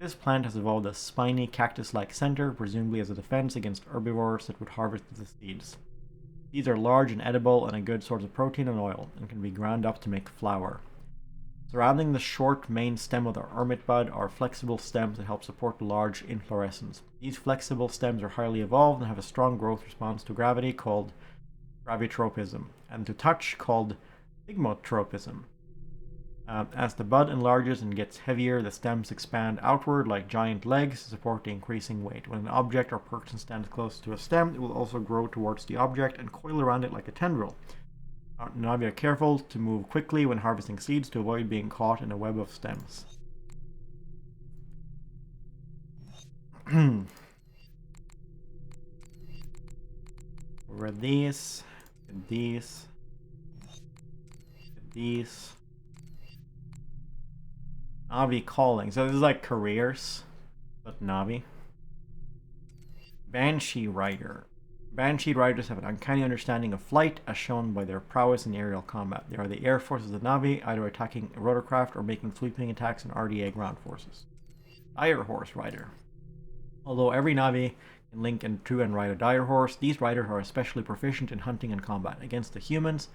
This plant has evolved a spiny cactus-like center, presumably as a defense against herbivores that would harvest the seeds. These are large and edible and a good source of protein and oil, and can be ground up to make flour. Surrounding the short main stem of the hermit bud are flexible stems that help support large inflorescence. These flexible stems are highly evolved and have a strong growth response to gravity called gravitropism, and to touch called thigmotropism. As the bud enlarges and gets heavier, the stems expand outward like giant legs to support the increasing weight. When an object or person stands close to a stem, it will also grow towards the object and coil around it like a tendril. Now be careful to move quickly when harvesting seeds to avoid being caught in a web of stems. Over these, and these, and these. Navi calling. So this is like careers, but Navi. Banshee Rider. Banshee Riders have an uncanny understanding of flight, as shown by their prowess in aerial combat. They are the air forces of Navi, either attacking a rotorcraft or making sweeping attacks on RDA ground forces. Dire Horse Rider. Although every Navi can link into and ride a dire horse, these riders are especially proficient in hunting and combat. Against the humans,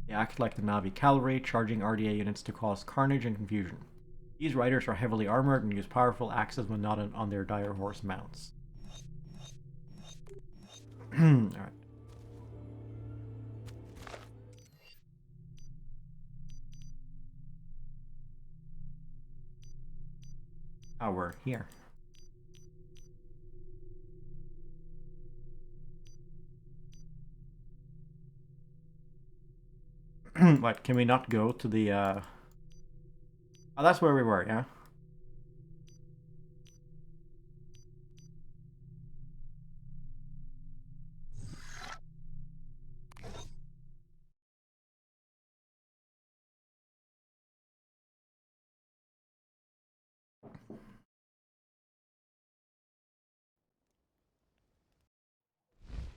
they act like the Navi cavalry, charging RDA units to cause carnage and confusion. These riders are heavily armored and use powerful axes when not on their dire horse mounts. Alright. Oh, we're here. What, can we not go to the, Oh, that's where we were, yeah?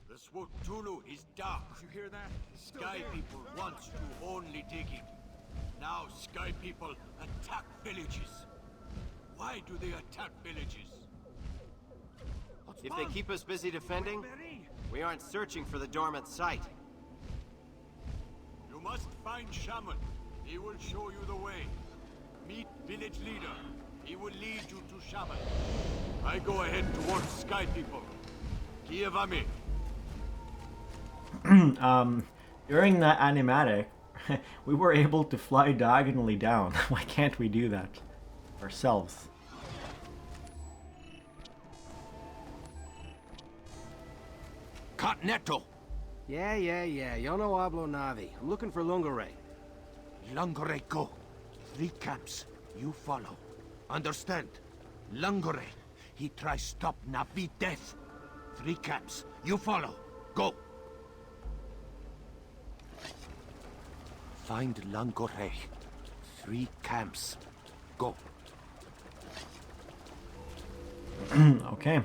The Swat Tulu is dark. You hear that? Sky people once do only digging. Now Sky people attack villages. Why do they attack villages? If they keep us busy defending, we aren't searching for the dormant site. You must find Shaman. He will show you the way. Meet village leader. He will lead you to Shaman. I go ahead towards Sky people. Kievami. During that animatic, we were able to fly diagonally down. Why can't we do that ourselves? Continental. Yeah. Yo no hablo Navi. I'm looking for Lungore. Lungore go. 3 camps. You follow. Understand? Lungore. He tries stop Navi death. 3 camps. You follow. Go. Find Lungore. 3 camps. Go. Okay.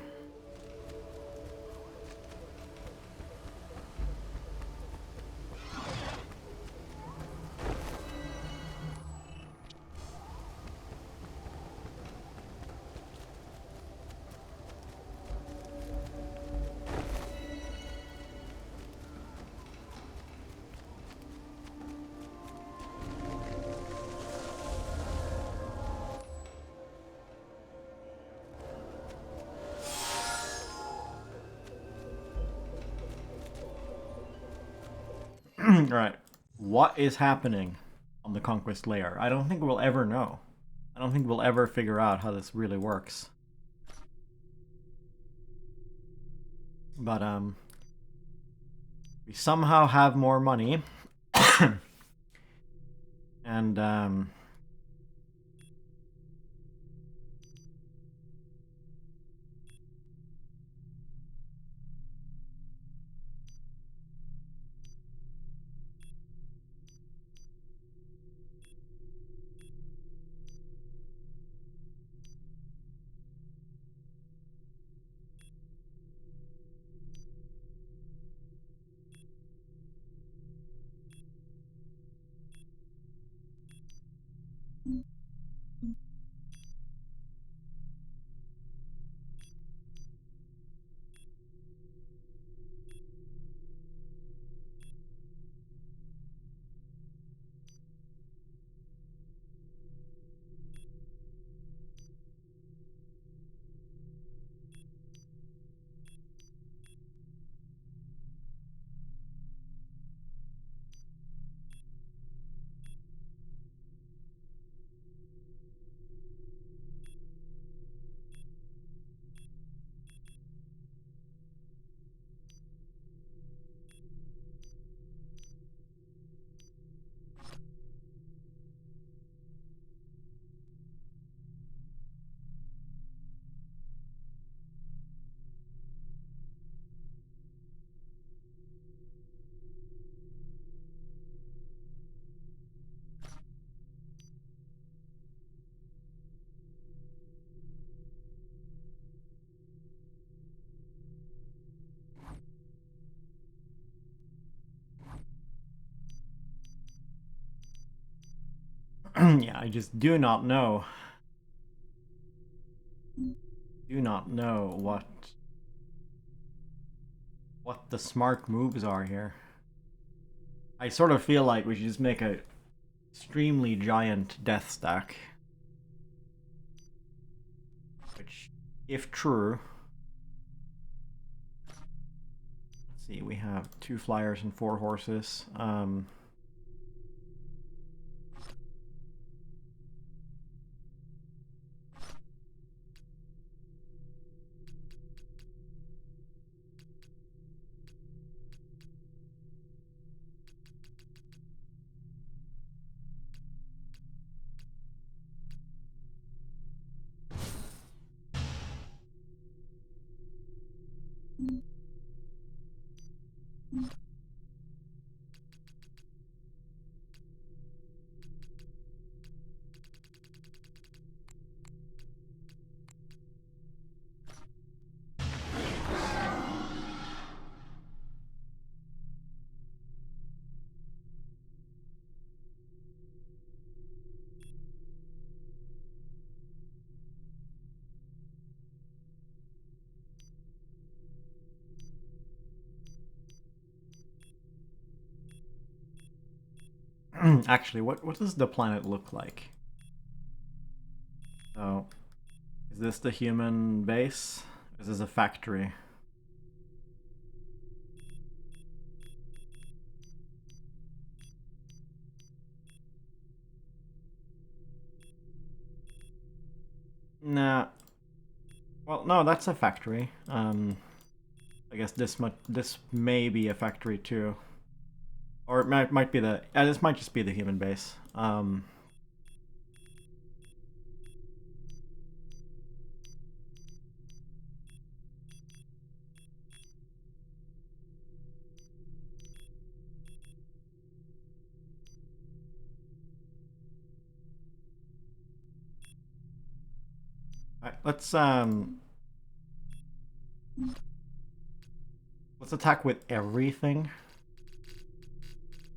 Alright. What is happening on the Conquest layer? I don't think we'll ever know. I don't think we'll ever figure out how this really works. But, we somehow have more money. And, Yeah, I just do not know. Do not know what the smart moves are here. I sort of feel like we should just make a extremely giant death stack. Which, if true... Let's see, we have 2 flyers and 4 horses. Actually, what does the planet look like? So, is this the human base? Is this a factory? Nah. Well, no, that's a factory. I guess this may be a factory too, or it might be the. This might just be the human base. Alright, let's attack with everything,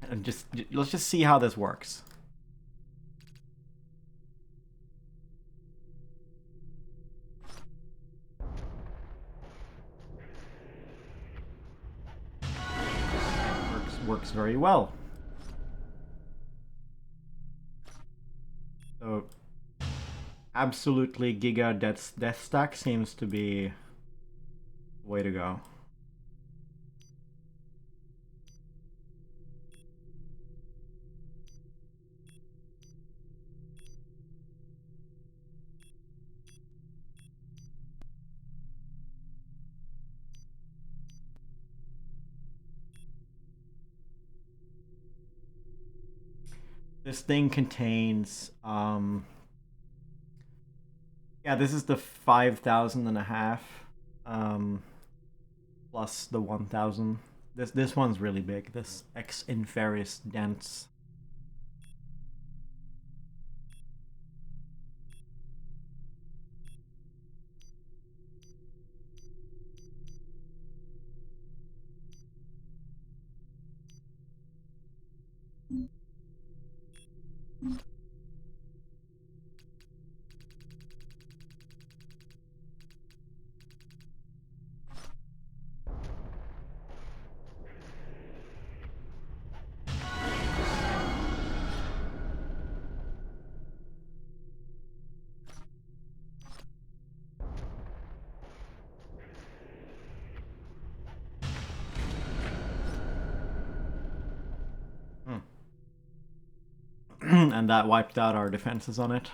and let's just see how this works. Works very well. So, absolutely Giga death stack seems to be the way to go. This thing contains, yeah, this is the 5,000 and a half, plus the 1,000. This one's really big. This X Inferius dense. And that wiped out our defenses on it.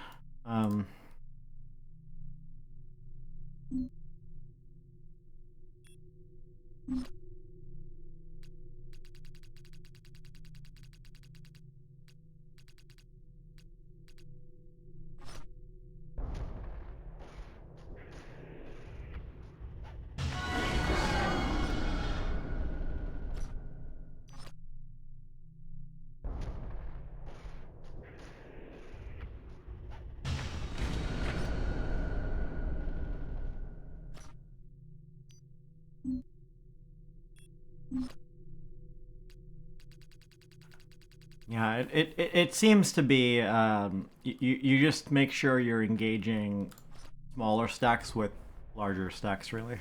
Yeah, it seems to be you just make sure you're engaging smaller stacks with larger stacks, really.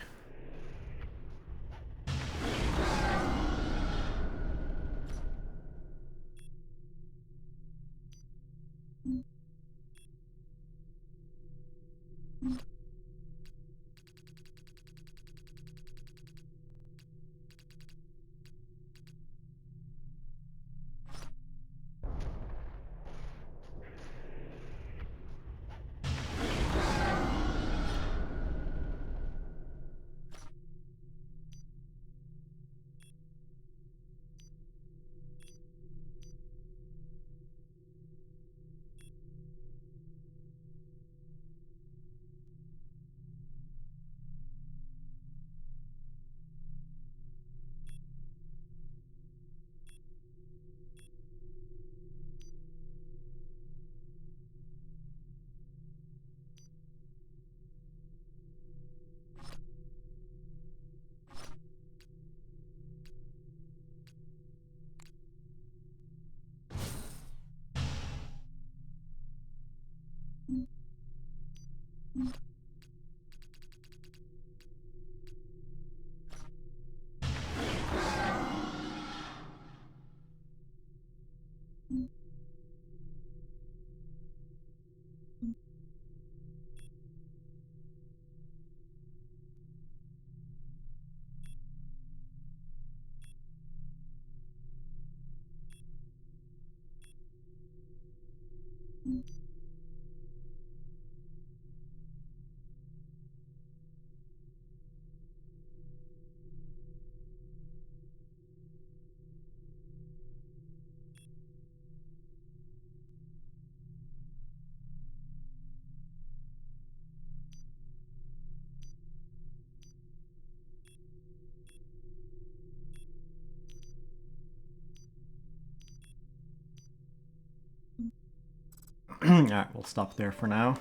Alright, we'll stop there for now.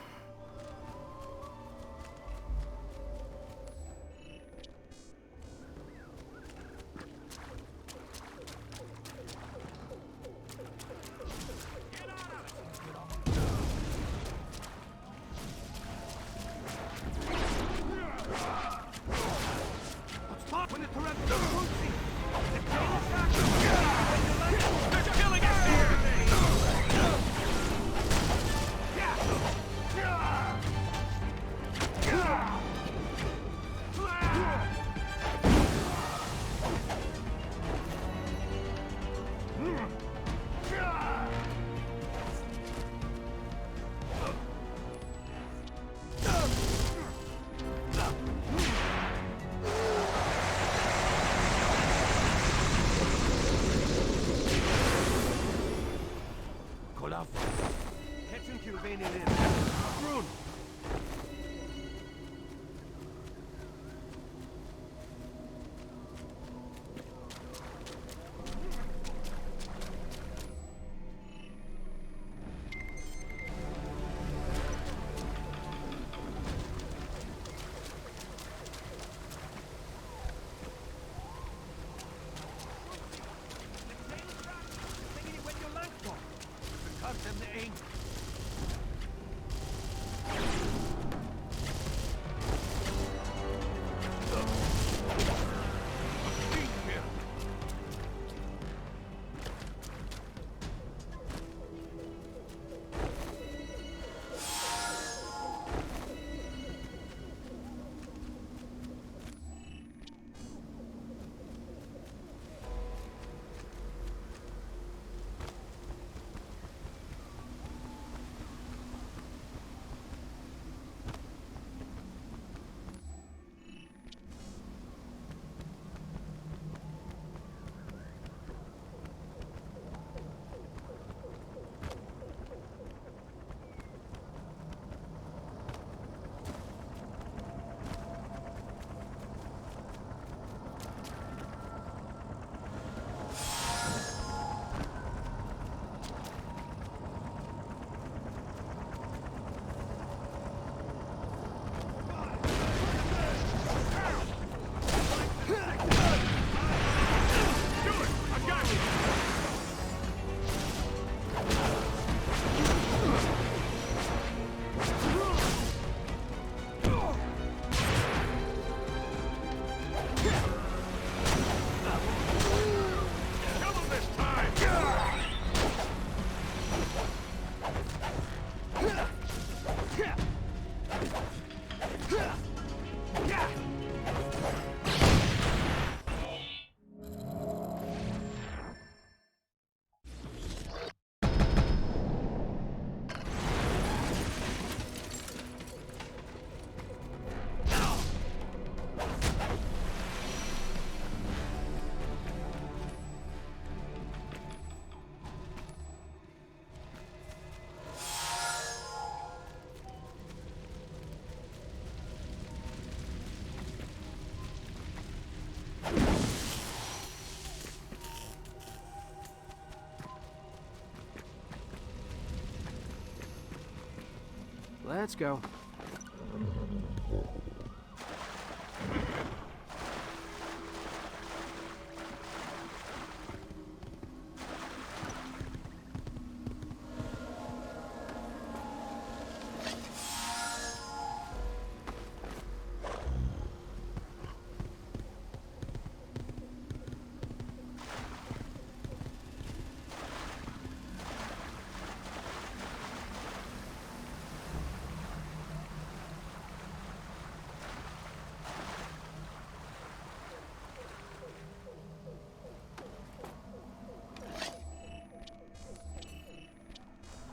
Let's go.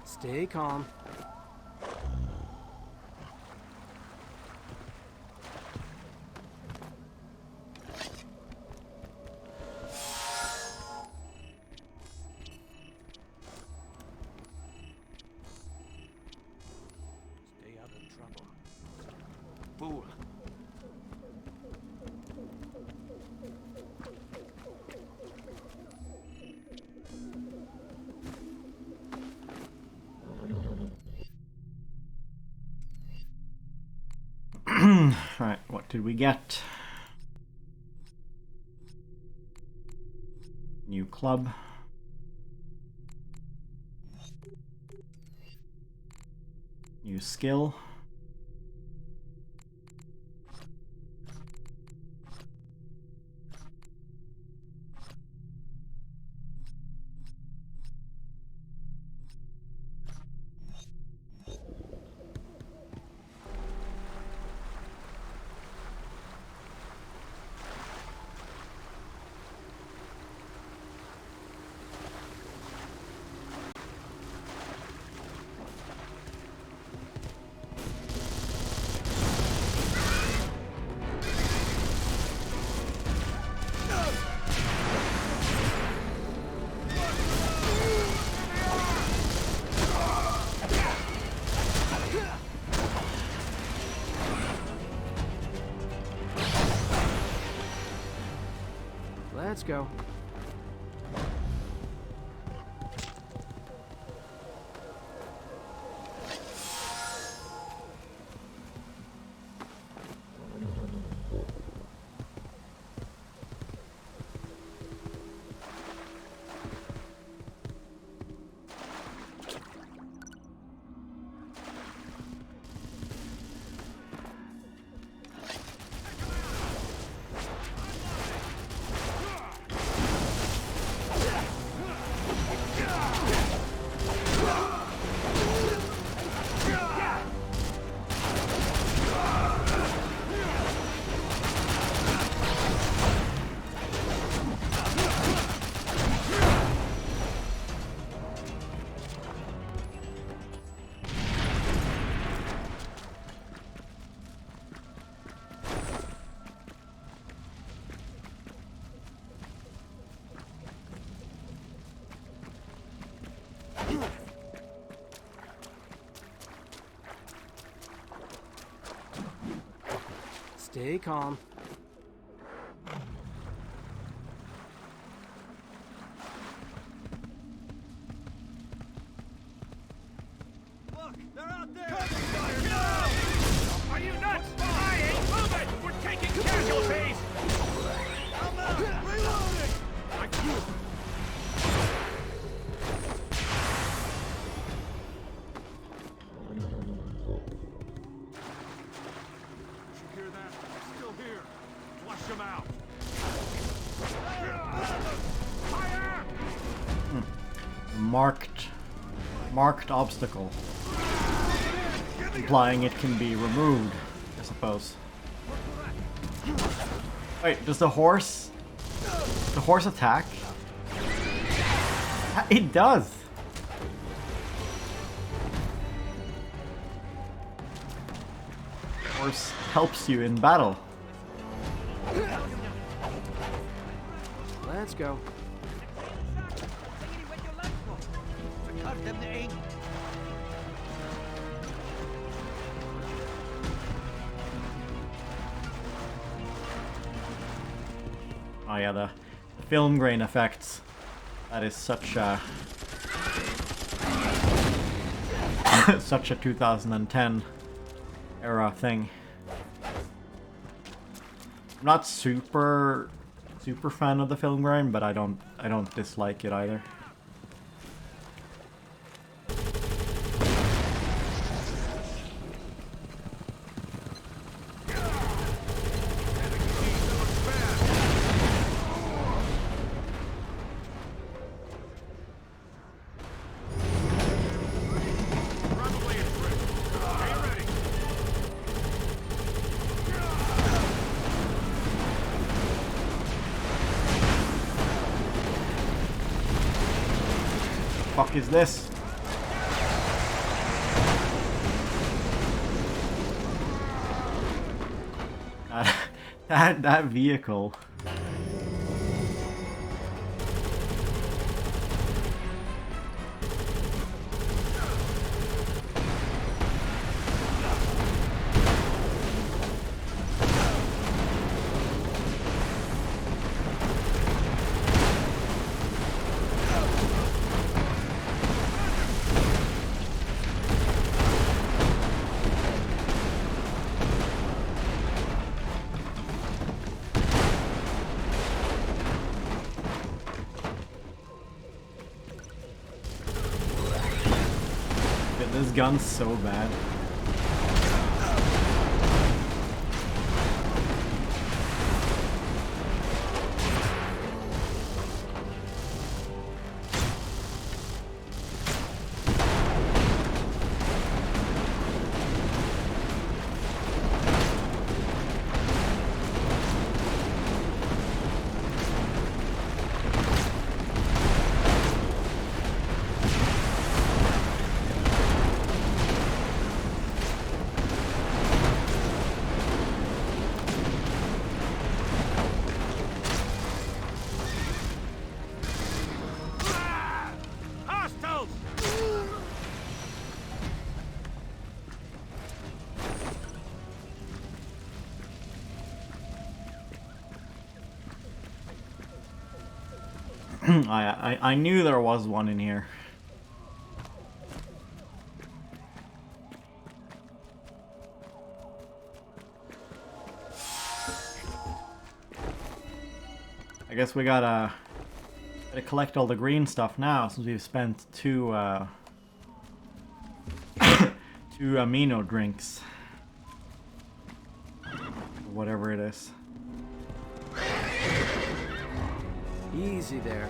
Stay calm. Stay out of trouble. Fool. Right, what did we get? New club. New skill. Let's go. Stay calm. Look, they're out there! Are you nuts? I ain't moving! We're taking casualties! I'm out! Reloading! Like you! You hear that? They're still here. Flush them out. Fire! Marked obstacle. Implying it can be removed, I suppose. Wait, does the horse attack? It does! The horse helps you in battle. Let's go. Oh yeah, the film grain effects. That is such a such a 2010 era thing. I'm not super fan of the film grind, but I don't dislike it either. Fuck is this? That vehicle. This gun's so bad. I knew there was one in here. I guess we gotta collect all the green stuff now, since we've spent two two amino drinks. Whatever it is. Easy there.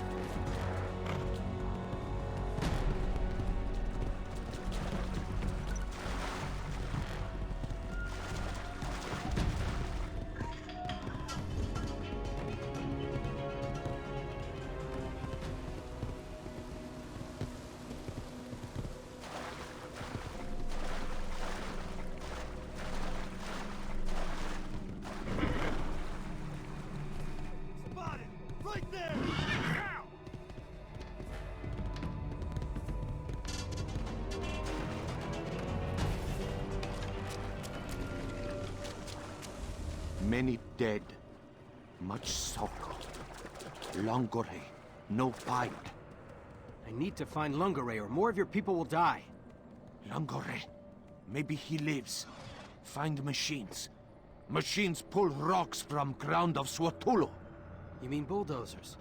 Many dead, much sorrow. Longore, no fight. I need to find Lungare or more of your people will die. Longore, maybe he lives. Find machines. Machines pull rocks from ground of Swatulu. You mean bulldozers?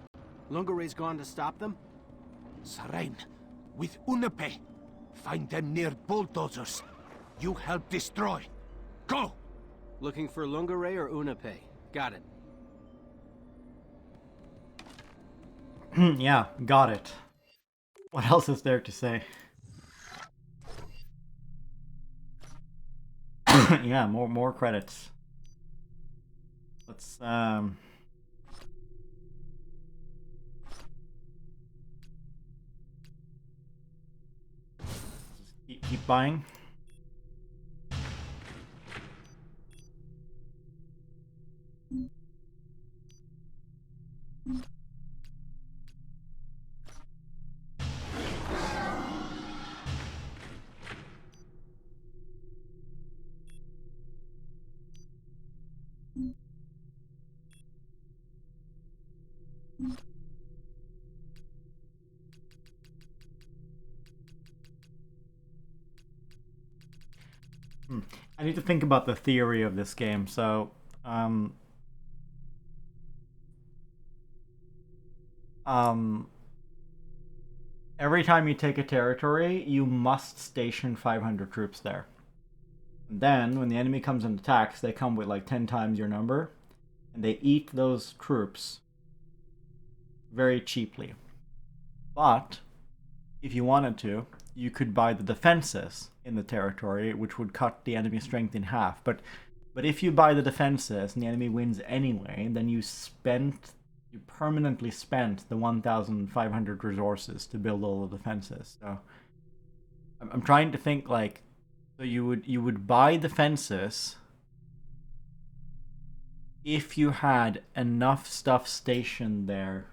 Lungare's gone to stop them? Sarain, with Unape. Find them near bulldozers. You help destroy. Go! Looking for Lungare or Unape? Got it. Yeah, got it. What else is there to say? Yeah, more credits. Let's keep buying. I need to think about the theory of this game. So, every time you take a territory, you must station 500 troops there. And then, when the enemy comes and attacks, they come with like 10 times your number, and they eat those troops very cheaply. But if you wanted to, you could buy the defenses in the territory, which would cut the enemy strength in half. But if you buy the defenses and the enemy wins anyway, then you permanently spent the 1,500 resources to build all the defenses. So I'm trying to think like, so you would buy defenses if you had enough stuff stationed there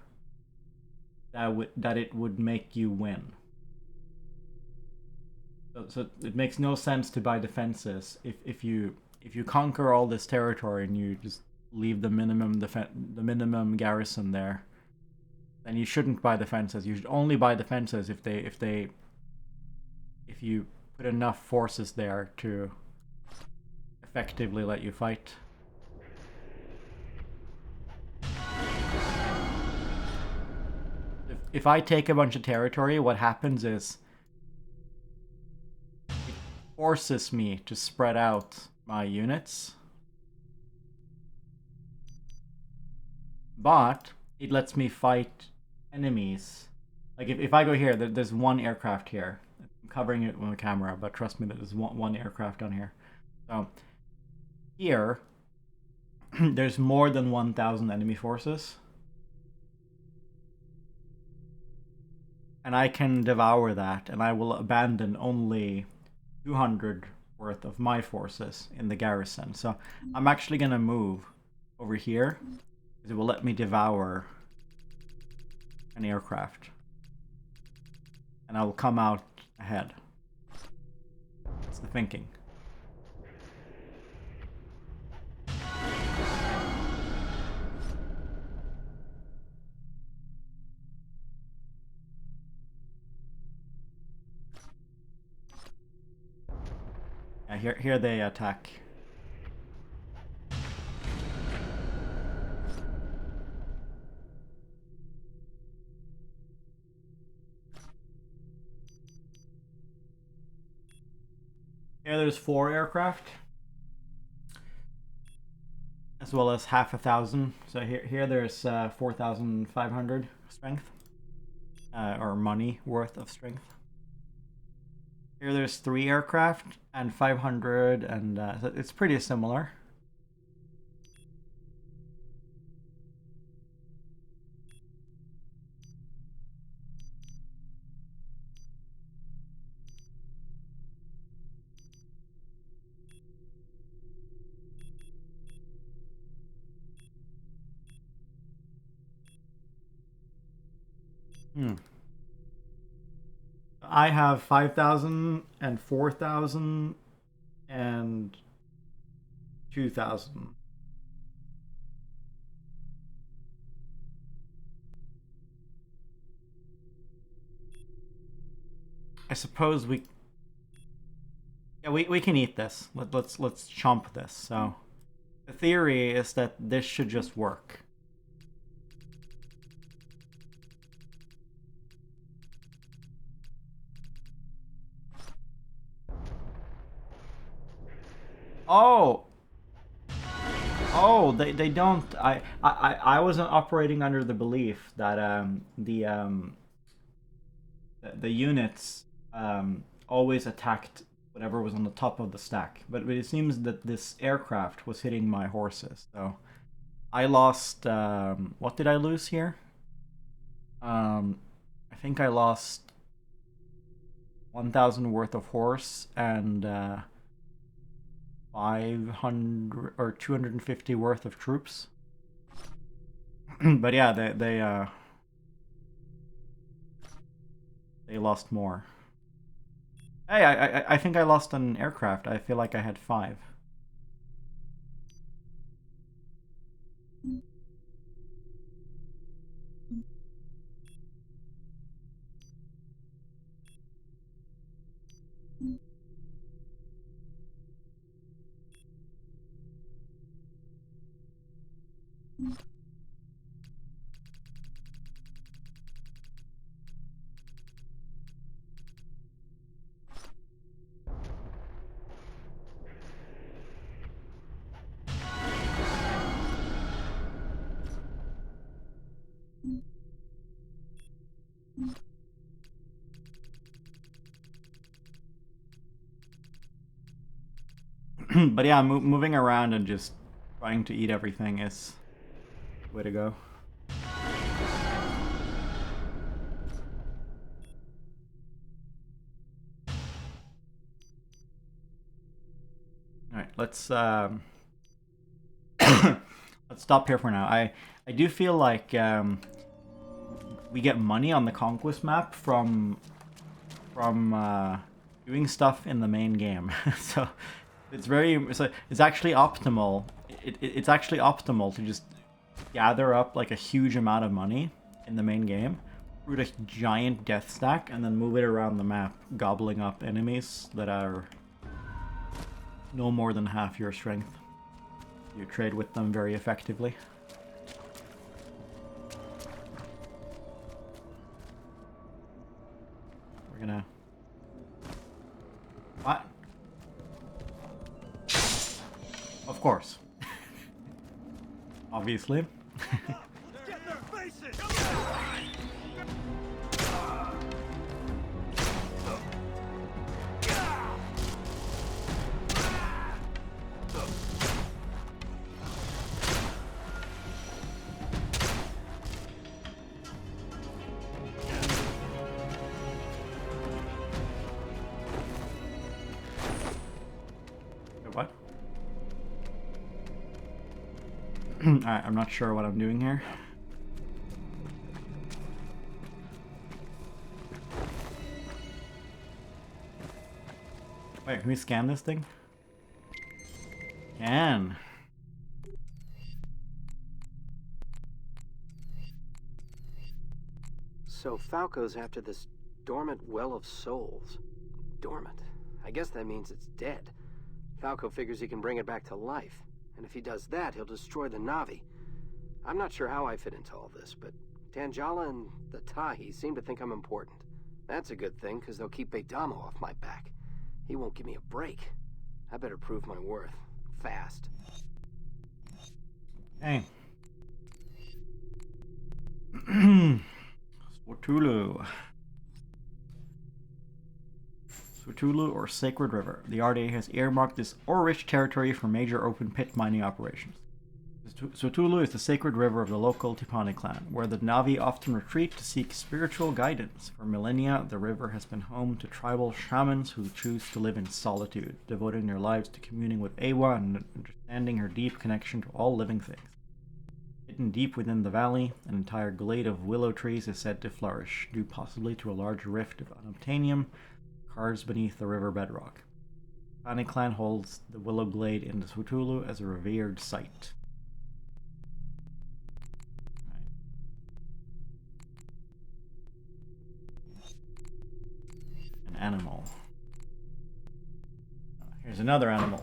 that it would make you win. So it makes no sense to buy defenses if you conquer all this territory and you just leave the minimum garrison there. Then you shouldn't buy defenses. You should only buy defenses if you put enough forces there to effectively let you fight. If I take a bunch of territory, what happens is it forces me to spread out my units, but it lets me fight enemies. Like if I go here, there's one aircraft here. I'm covering it with a camera, but trust me, there's one aircraft on here. So here, there's more than 1,000 enemy forces. And I can devour that, and I will abandon only 200 worth of my forces in the garrison. So I'm actually going to move over here, because it will let me devour an aircraft. And I will come out ahead. That's the thinking. Yeah, here they attack. Here there's 4 aircraft, as well as 500. So here there's 4,500 strength, or money worth of strength. Here there's 3 aircraft and 500, and so it's pretty similar. I have 5,000 and 4,000 and 2,000. I suppose we can eat this. Let's chomp this. So the theory is that this should just work. Oh, they don't. I wasn't operating under the belief that the units always attacked whatever was on the top of the stack. But it seems that this aircraft was hitting my horses. So I lost. What did I lose here? I think I lost 1,000 worth of horse and 500 or 250 worth of troops. But yeah, they lost more. Hey, I think I lost an aircraft. I feel like I had 5. But yeah, moving around and just trying to eat everything is the way to go. All right, let's let's stop here for now. I do feel like we get money on the conquest map from doing stuff in the main game. So it's it's actually optimal. It's actually optimal to just gather up like a huge amount of money in the main game, root a giant death stack, and then move it around the map, gobbling up enemies that are no more than half your strength. You trade with them very effectively. We're gonna... What? Of course. Obviously. Get in their faces! What? Alright, I'm not sure what I'm doing here. Wait, can we scan this thing? Can. So Falco's after this dormant well of souls. Dormant? I guess that means it's dead. Falco figures he can bring it back to life. And if he does that, he'll destroy the Na'vi. I'm not sure how I fit into all this, but Tangela and the Tahi seem to think I'm important. That's a good thing, because they'll keep Beidamo off my back. He won't give me a break. I better prove my worth. Fast. Hey. Swatulu. Swatulu, or Sacred River. The RDA has earmarked this ore-rich territory for major open-pit mining operations. Swatulu is the sacred river of the local Tipani clan, where the Na'vi often retreat to seek spiritual guidance. For millennia, the river has been home to tribal shamans who choose to live in solitude, devoting their lives to communing with Ewa and understanding her deep connection to all living things. Hidden deep within the valley, an entire glade of willow trees is said to flourish, due possibly to a large rift of unobtainium carved beneath the river bedrock. The Tipani clan holds the willow glade in Swatulu as a revered site. Animal. Here's another animal.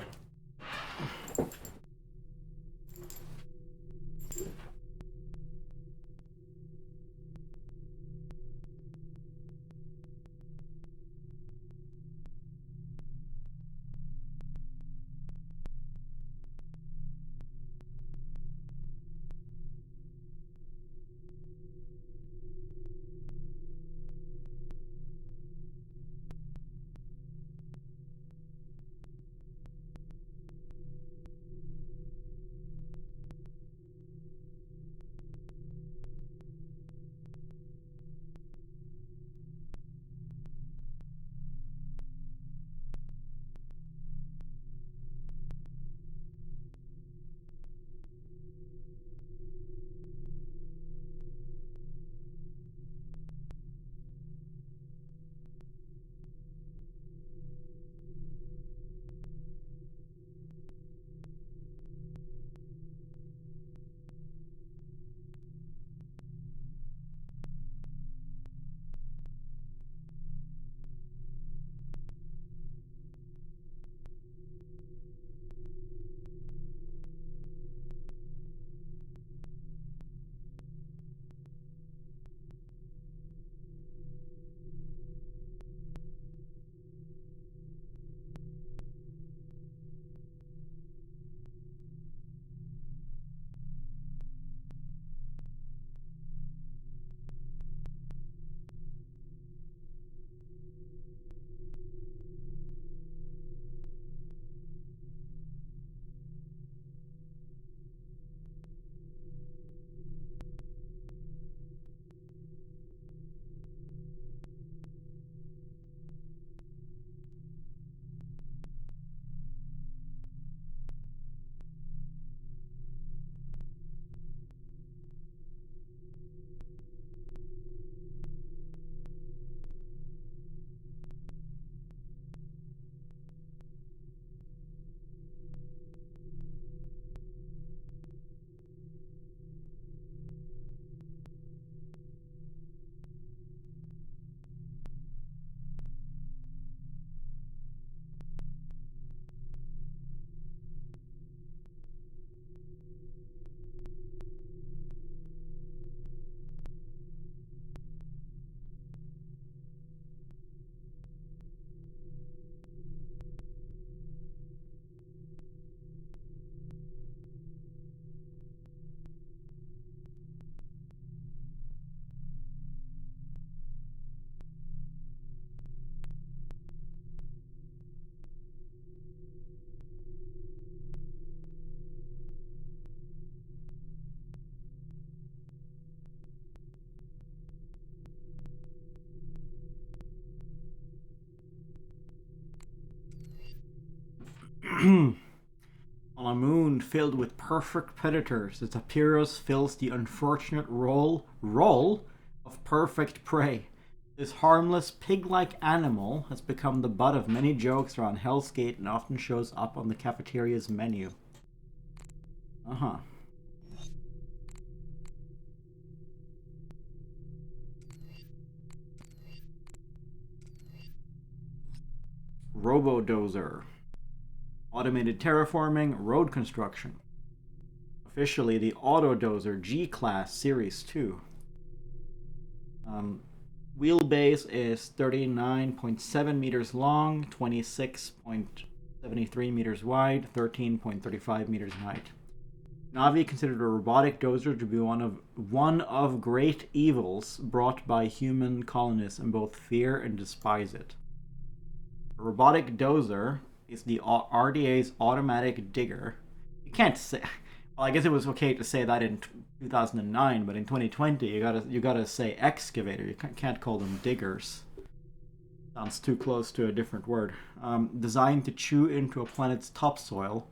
On a moon filled with perfect predators, the Tapiros fills the unfortunate role of perfect prey. This harmless pig-like animal has become the butt of many jokes around Hell's Gate and often shows up on the cafeteria's menu. Uh-huh. Robodozer. Automated terraforming, road construction. Officially the Autodozer G-Class Series 2. Wheelbase is 39.7 meters long, 26.73 meters wide, 13.35 meters in height. Navi considered a robotic dozer to be one of great evils brought by human colonists and both fear and despise it. A robotic dozer is the RDA's automatic digger. You can't say. Well, I guess it was okay to say that in 2009, but in 2020, you gotta say excavator. You can't call them diggers. Sounds too close to a different word. Designed to chew into a planet's topsoil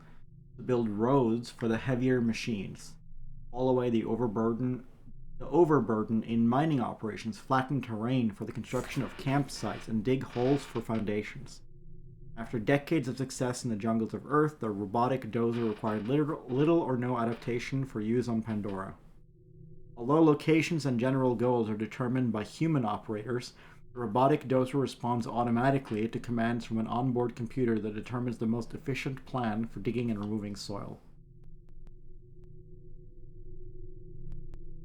to build roads for the heavier machines, haul away the overburden in mining operations, flatten terrain for the construction of campsites, and dig holes for foundations. After decades of success in the jungles of Earth, the robotic dozer required little or no adaptation for use on Pandora. Although locations and general goals are determined by human operators, the robotic dozer responds automatically to commands from an onboard computer that determines the most efficient plan for digging and removing soil.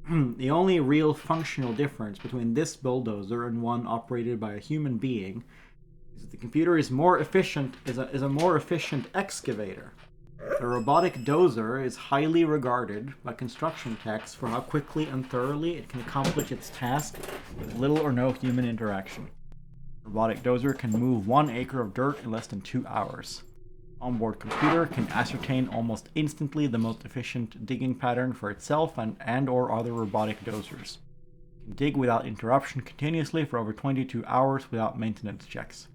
The only real functional difference between this bulldozer and one operated by a human being is that the computer is a more efficient excavator. The robotic dozer is highly regarded by construction techs for how quickly and thoroughly it can accomplish its task with little or no human interaction. The robotic dozer can move 1 acre of dirt in less than 2 hours. Onboard computer can ascertain almost instantly the most efficient digging pattern for itself and or other robotic dozers. It can dig without interruption continuously for over 22 hours without maintenance checks.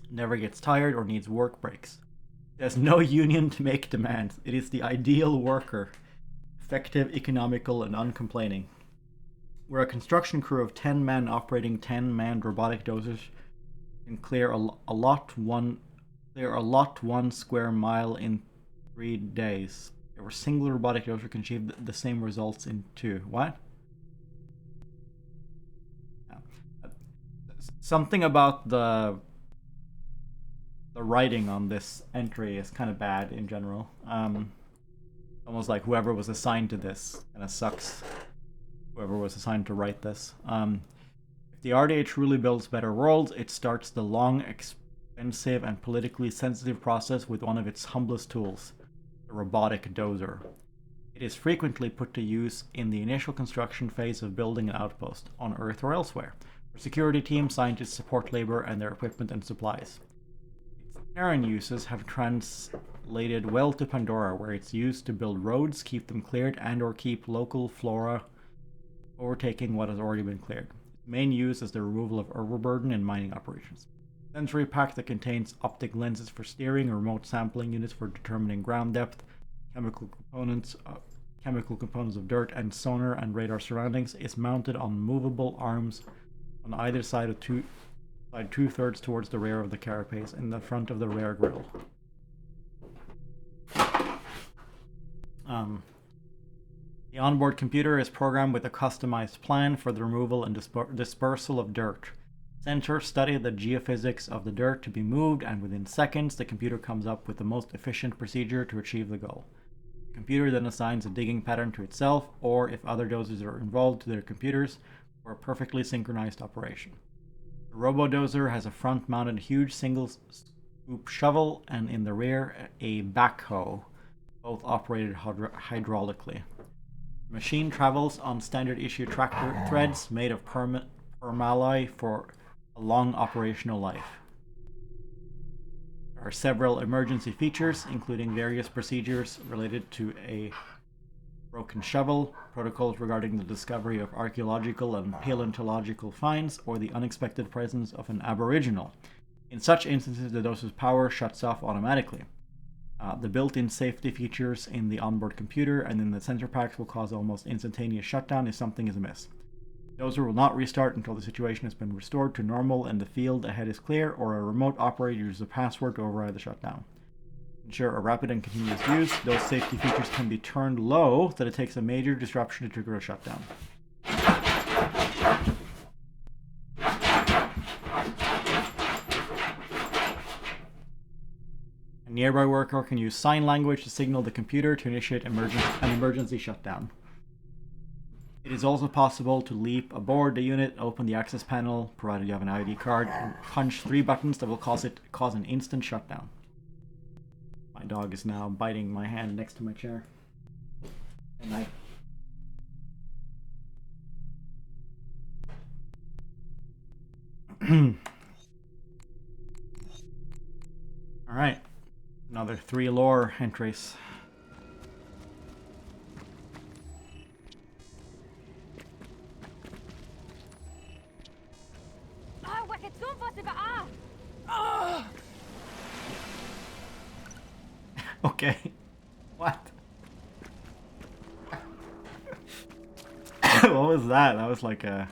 It never gets tired or needs work breaks. It has no union to make demands. It is the ideal worker. Effective, economical, and uncomplaining. Where a construction crew of 10 men operating 10-manned robotic dozers can clear a lot 1 square mile in 3 days. A single robotic dozer can achieve the same results in 2. What? Something about the writing on this entry is kind of bad in general. Almost like whoever was assigned to this kind of sucks. Whoever was assigned to write this. If the RDA truly builds better worlds, it starts the long, expensive, and politically sensitive process with one of its humblest tools, the robotic dozer. It is frequently put to use in the initial construction phase of building an outpost, on Earth or elsewhere, where security teams, scientists support labor and their equipment and supplies. Terran uses have translated well to Pandora, where it's used to build roads, keep them cleared, and or keep local flora overtaking what has already been cleared. Its main use is the removal of overburden in mining operations. Sensory pack that contains optic lenses for steering, remote sampling units for determining ground depth, chemical components of dirt, and sonar and radar surroundings is mounted on movable arms on either side of 2/3 towards the rear of the carapace in the front of the rear grille. The onboard computer is programmed with a customized plan for the removal and dispersal of dirt. Sensors study the geophysics of the dirt to be moved, and within seconds the computer comes up with the most efficient procedure to achieve the goal. The computer then assigns a digging pattern to itself, or if other dozers are involved, to their computers, for a perfectly synchronized operation. The robodozer has a front-mounted huge single-scoop shovel, and in the rear a backhoe, both operated hydraulically. The machine travels on standard-issue tractor threads made of permalloy for a long operational life. There are several emergency features, including various procedures related to a broken shovel, protocols regarding the discovery of archaeological and paleontological finds, or the unexpected presence of an aboriginal. In such instances, the doser's power shuts off automatically. The built-in safety features in the onboard computer and in the sensor packs will cause almost instantaneous shutdown if something is amiss. The dozer will not restart until the situation has been restored to normal and the field ahead is clear, or a remote operator uses a password to override the shutdown. Ensure a rapid and continuous use. Those safety features can be turned low that it takes a major disruption to trigger a shutdown. A nearby worker can use sign language to signal the computer to initiate an emergency shutdown. It is also possible to leap aboard the unit, open the access panel, provided you have an ID card, and punch 3 buttons that will cause an instant shutdown. My dog is now biting my hand next to my chair. And Alright. Another 3 lore entries. Okay. What? What was that? That was like a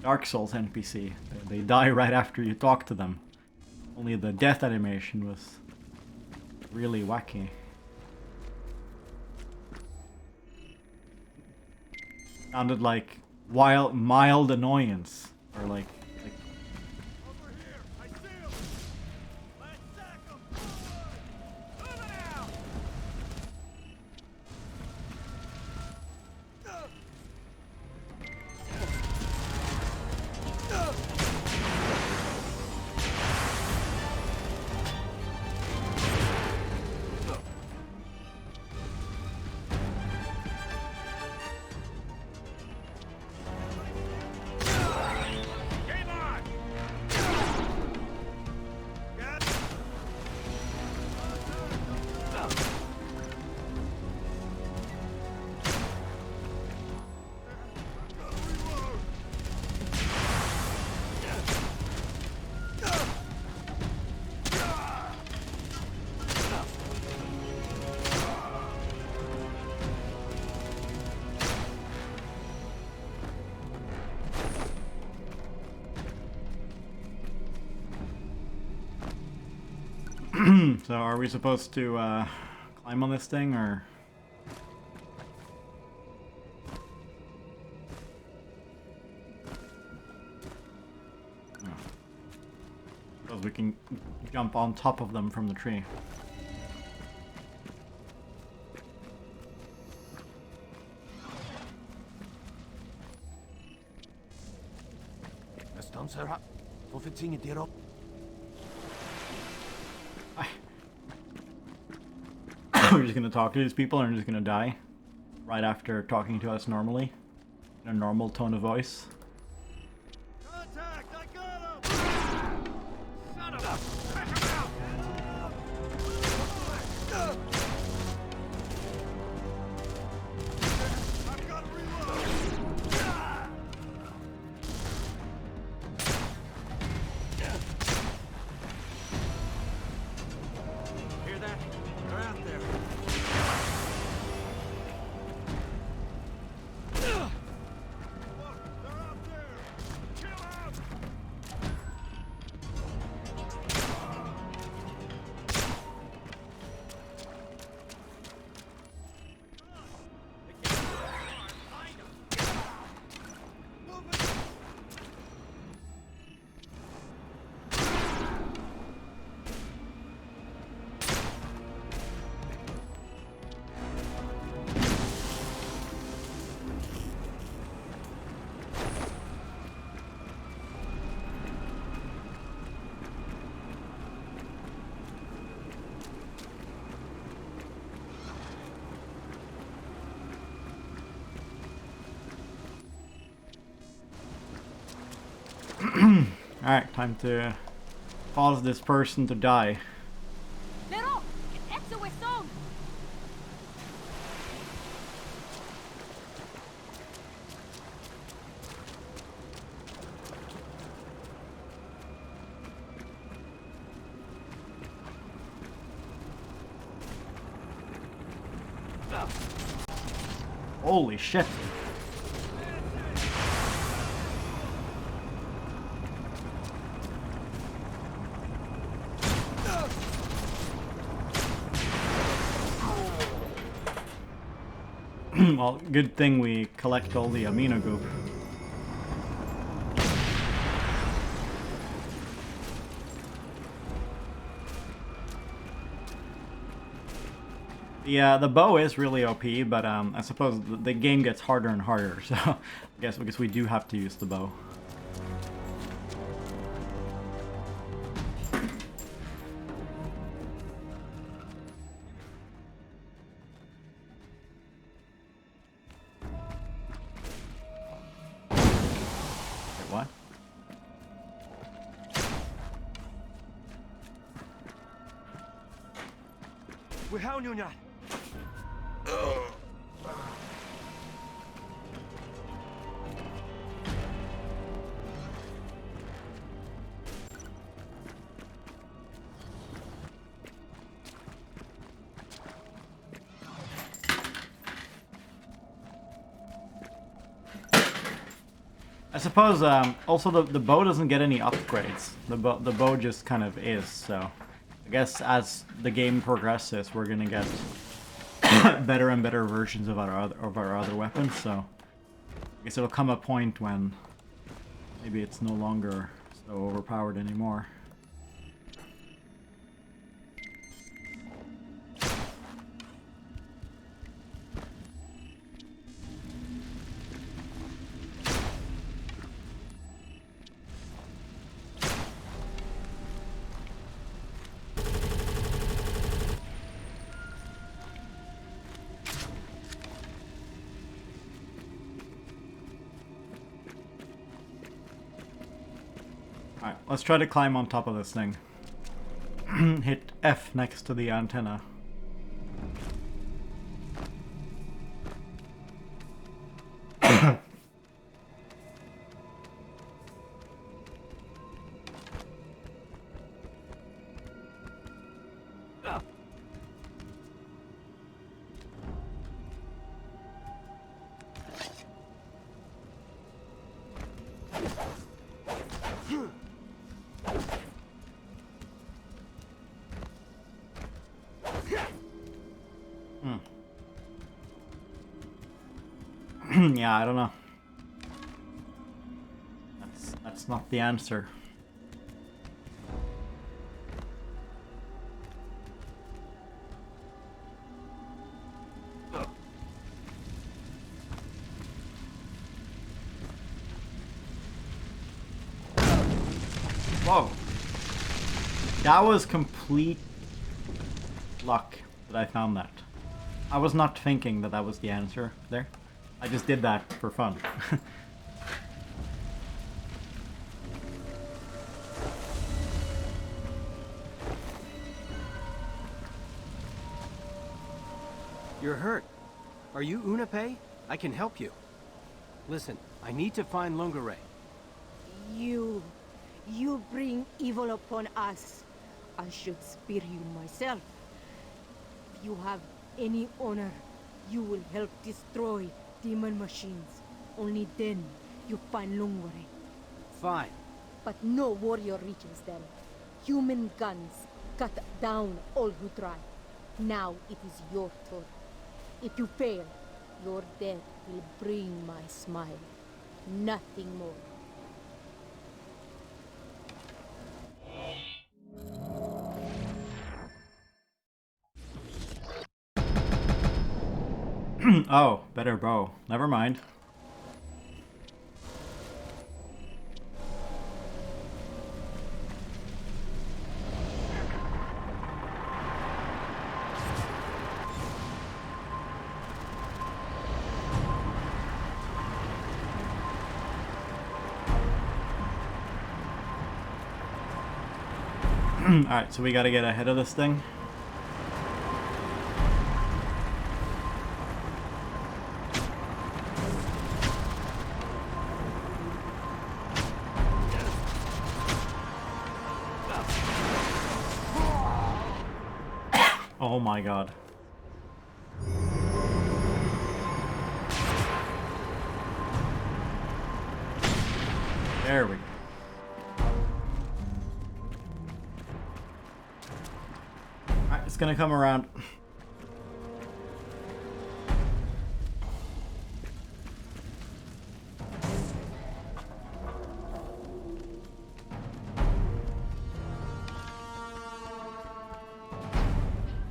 Dark Souls NPC. They die right after you talk to them. Only the death animation was really wacky. Sounded like mild annoyance. Or like Over here! I see him! Let's sack him! Moving out! Game on! Got it. So are we supposed to climb on this thing, or? No. Suppose we can jump on top of them from the tree. We're just gonna talk to these people and they're just gonna die right after talking to us normally in a normal tone of voice. Contact! I got him! Son of a... Check him out! I've got to reload! Hear that? They're out there. Look, they're out there! Chill out! Alright, time to cause this person to die. Lero, it's a song. Holy shit. Well, good thing we collect all the amino goop. Yeah, the bow is really OP, but I suppose the game gets harder and harder, so I guess we do have to use the bow. What? We hound you not. I suppose also the bow doesn't get any upgrades. The bow just kind of is, so I guess as the game progresses we're gonna get better and better versions of our other weapons, so I guess it'll come a point when maybe it's no longer so overpowered anymore. Alright, let's try to climb on top of this thing. Hit F next to the antenna. Yeah, I don't know. That's not the answer. Whoa. That was complete luck that I found that. I was not thinking that was the answer there. I just did that for fun. You're hurt. Are you Unape? I can help you. Listen, I need to find Lungare. You bring evil upon us. I should spare you myself. If you have any honor, you will help destroy demon machines. Only then you find Lungare. Fine. But no warrior reaches them. Human guns cut down all who try. Now it is your turn. If you fail, your death will bring my smile. Nothing more. Oh, better bow. Never mind. Alright, so we gotta get ahead of this thing. Oh my god. There we go. Alright, it's gonna come around.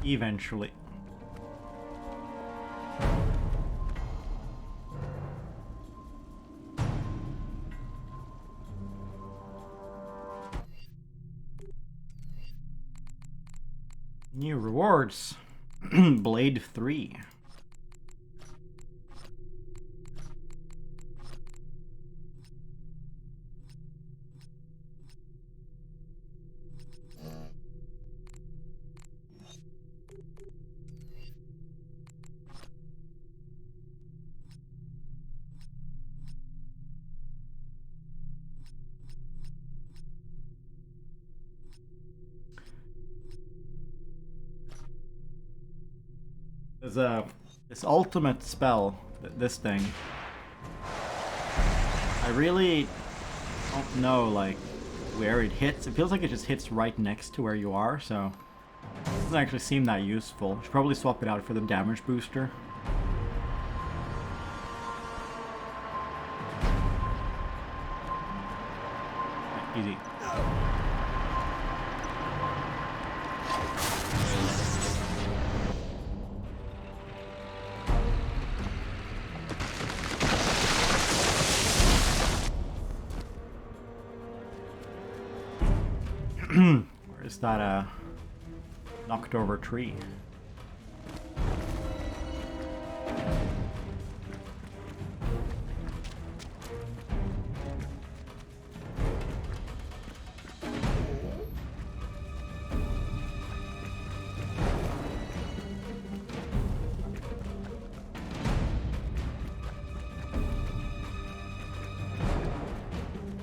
Eventually. New rewards. Blade 3. There's this ultimate spell, this thing. I really don't know, like, where it hits. It feels like it just hits right next to where you are, so it doesn't actually seem that useful. Should probably swap it out for the damage booster. Easy. Where is that knocked over tree?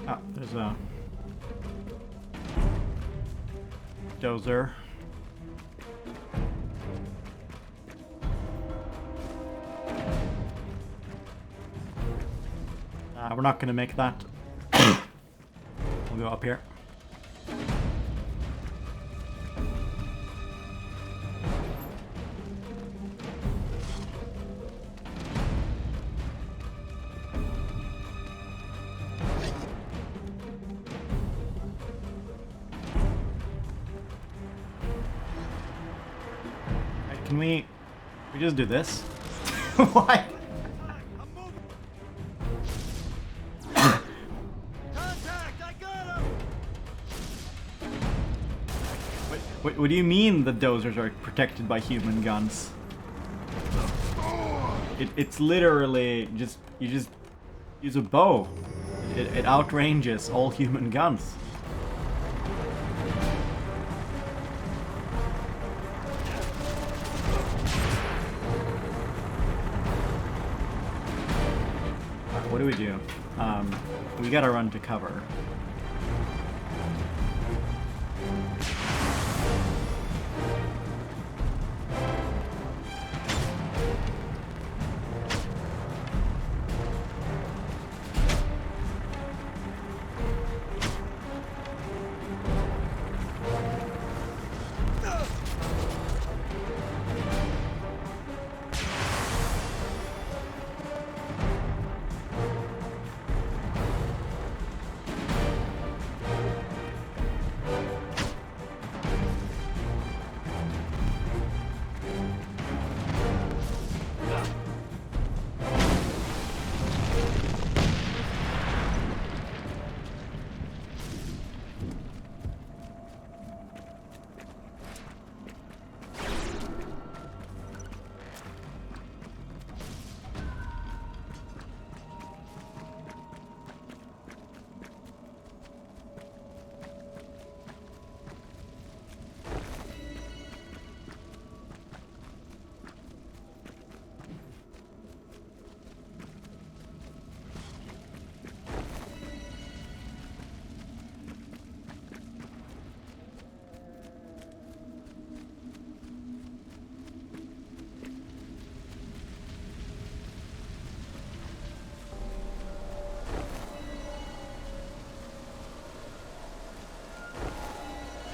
Ah, there's a dozer. We're not gonna make that. We'll go up here. Can we just do this? What? What do you mean the dozers are protected by human guns? It's literally just, you just use a bow. It outranges all human guns. What do we do? We gotta run to cover.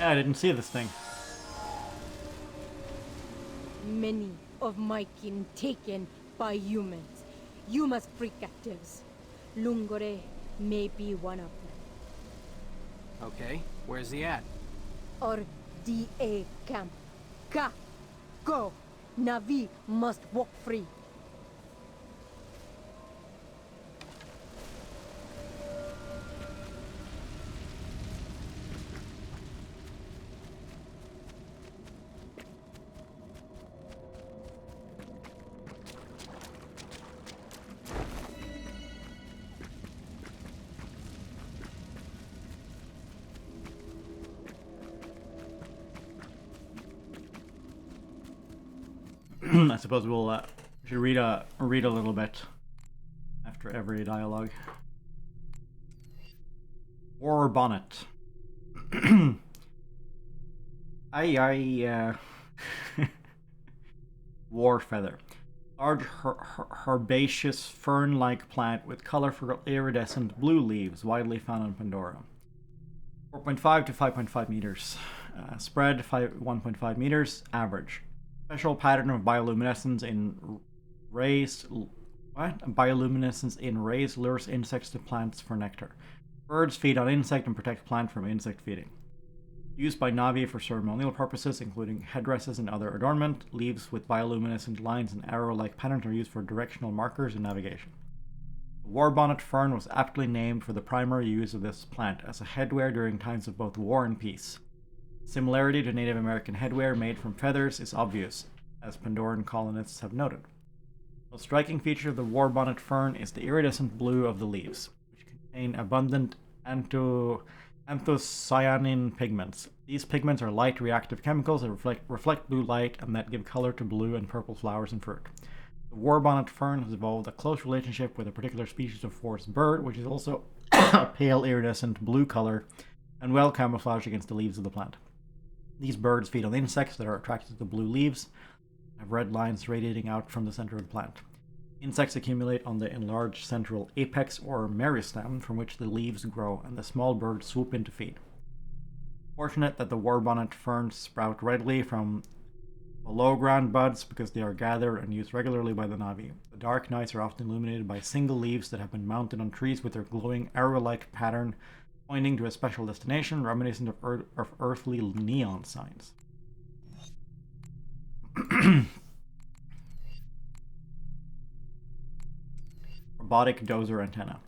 Yeah, I didn't see this thing. Many of my kin taken by humans. You must free captives. Lungore may be one of them. Okay, where's he at? Or DA camp. Ka! Go! Navi must walk free. I suppose we'll should read a little bit after every dialogue. War bonnet. War feather. Large herbaceous fern-like plant with colorful iridescent blue leaves, widely found on Pandora. 4.5 to 5.5 meters. Spread 1.5 meters. Average. Special pattern of bioluminescence in raised lures insects to plants for nectar. Birds feed on insect and protect plant from insect feeding. Used by Navi for ceremonial purposes, including headdresses and other adornment. Leaves with bioluminescent lines and arrow-like patterns are used for directional markers and navigation. The war bonnet fern was aptly named for the primary use of this plant as a headwear during times of both war and peace. Similarity to Native American headwear made from feathers is obvious, as Pandoran colonists have noted. The most striking feature of the war bonnet fern is the iridescent blue of the leaves, which contain abundant anthocyanin pigments. These pigments are light reactive chemicals that reflect blue light and that give color to blue and purple flowers and fruit. The war bonnet fern has evolved a close relationship with a particular species of forest bird, which is also a pale iridescent blue color and well camouflaged against the leaves of the plant. These birds feed on insects that are attracted to blue leaves, have red lines radiating out from the center of the plant. Insects accumulate on the enlarged central apex or meristem from which the leaves grow, and the small birds swoop in to feed. Fortunate that the war bonnet ferns sprout readily from below ground buds because they are gathered and used regularly by the Navi. The dark nights are often illuminated by single leaves that have been mounted on trees with their glowing arrow-like pattern pointing to a special destination, reminiscent of earthly neon signs. Robotic dozer antenna.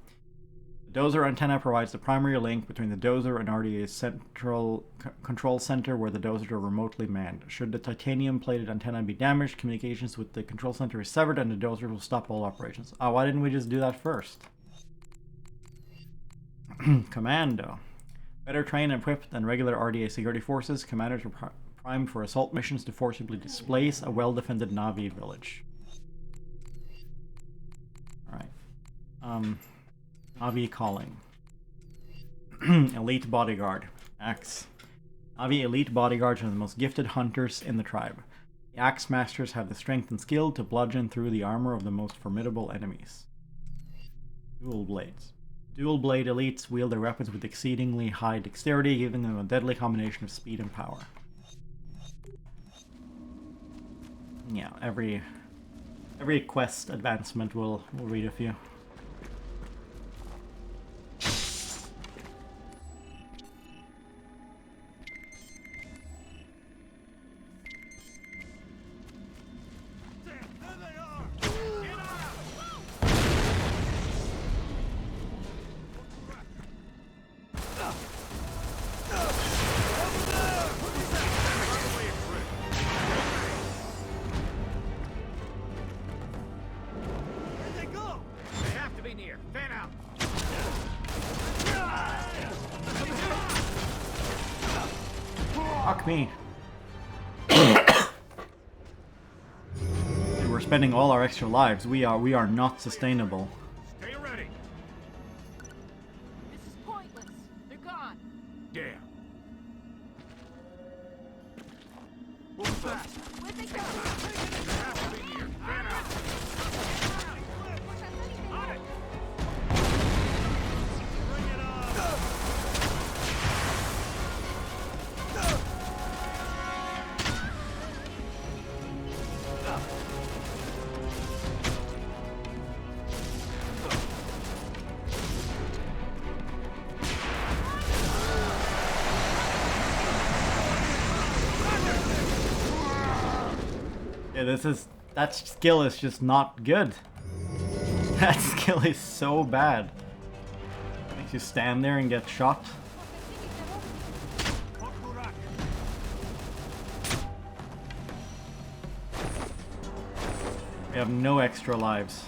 The dozer antenna provides the primary link between the dozer and RDA's central control center where the dozers are remotely manned. Should the titanium-plated antenna be damaged, communications with the control center is severed and the dozer will stop all operations. Why didn't we just do that first? Commando. Better trained and equipped than regular RDA security forces, commanders are primed for assault missions to forcibly displace a well-defended Navi village. Alright. Navi calling. Elite bodyguard. Axe. Navi elite bodyguards are the most gifted hunters in the tribe. The axe masters have the strength and skill to bludgeon through the armor of the most formidable enemies. Dual blades. Dual blade elites wield their weapons with exceedingly high dexterity, giving them a deadly combination of speed and power. Yeah, every quest advancement we'll read a few. Fuck me. We're spending all our extra lives. We are not sustainable. Stay ready. This is pointless. They're gone. Damn. Move fast. Where'd they go? They have to be near. Fan out. On it. Bring it on. Yeah, that skill is just not good. That skill is so bad. Makes you stand there and get shot. We have no extra lives.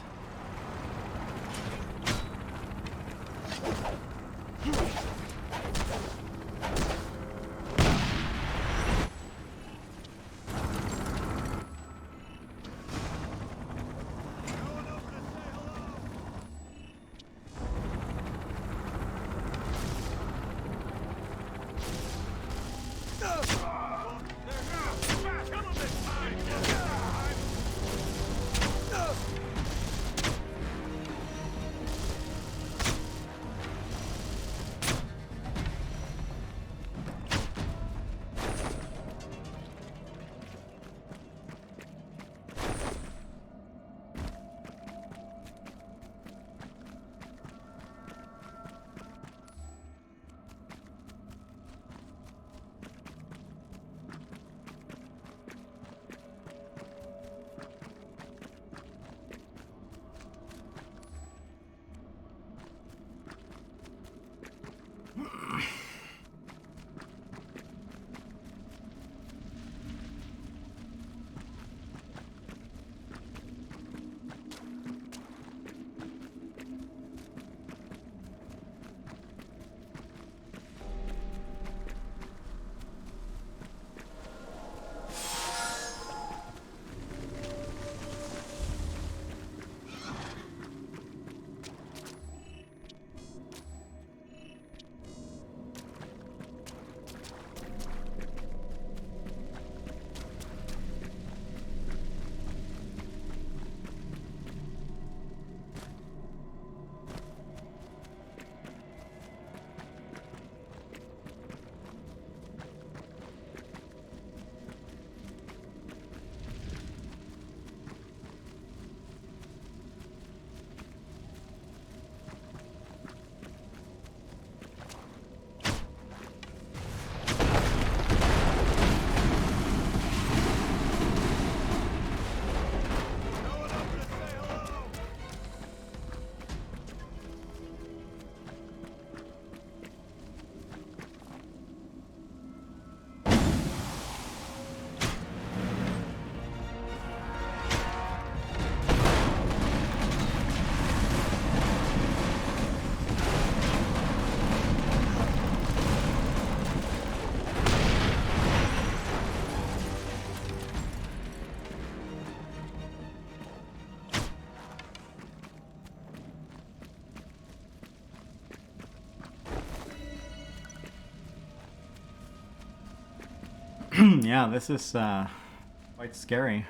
Yeah, this is quite scary.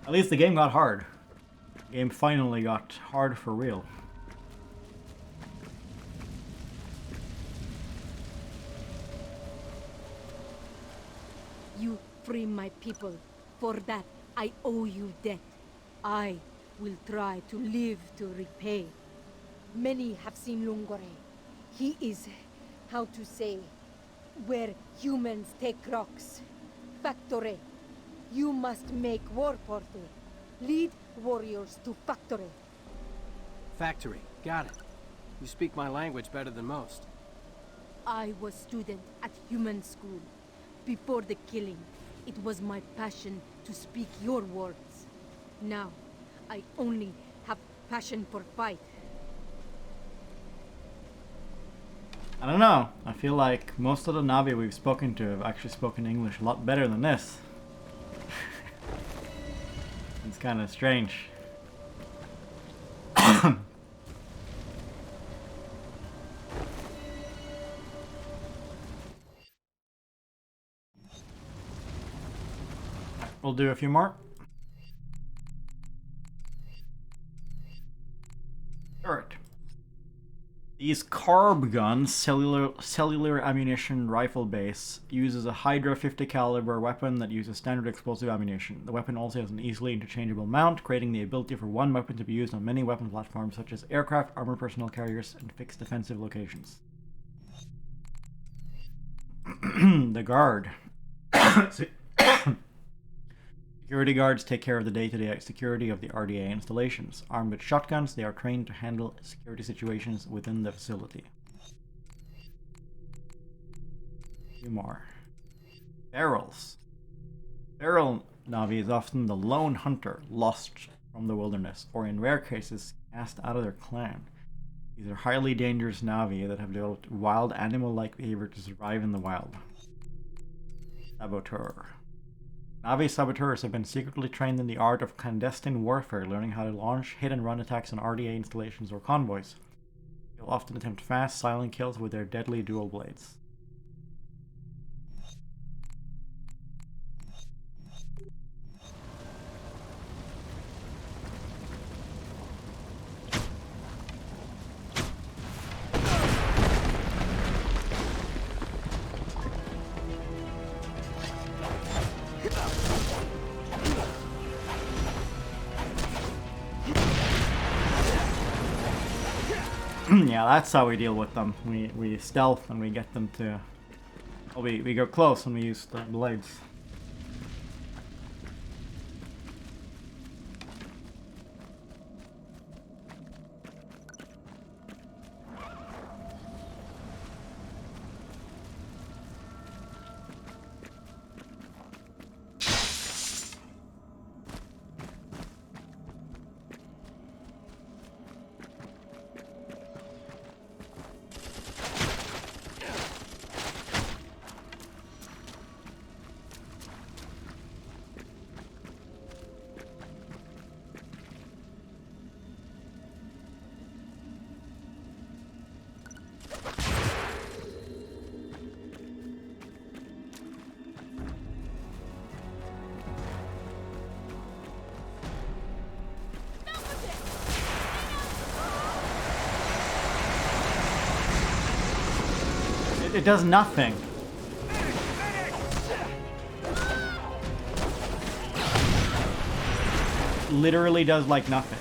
At least the game got hard. The game finally got hard for real. You free my people. For that, I owe you debt. I will try to live to repay. Many have seen Lungore. He is, how to say, where humans take rocks. Factory. You must make war portal. Lead warriors to factory. Factory. Got it. You speak my language better than most. I was student at human school. Before the killing, it was my passion to speak your words. Now, I only have passion for fight. I don't know. I feel like most of the Navi we've spoken to have actually spoken English a lot better than this. It's kind of strange. We'll do a few more. Alright. These carb guns, cellular ammunition rifle base, uses a Hydra 50 caliber weapon that uses standard explosive ammunition. The weapon also has an easily interchangeable mount, creating the ability for one weapon to be used on many weapon platforms such as aircraft, armored personnel carriers, and fixed defensive locations. The guard. Security guards take care of the day-to-day security of the RDA installations. Armed with shotguns, they are trained to handle security situations within the facility. A few more. Ferals. Feral Navi is often the lone hunter lost from the wilderness, or in rare cases, cast out of their clan. These are highly dangerous Navi that have developed wild animal-like behavior to survive in the wild. Saboteur. Navi saboteurs have been secretly trained in the art of clandestine warfare, learning how to launch hit-and-run attacks on RDA installations or convoys. They'll often attempt fast, silent kills with their deadly dual blades. Yeah, that's how we deal with them. We stealth and we get them to... Well, we go close and we use the blades. It does nothing. Literally does like nothing.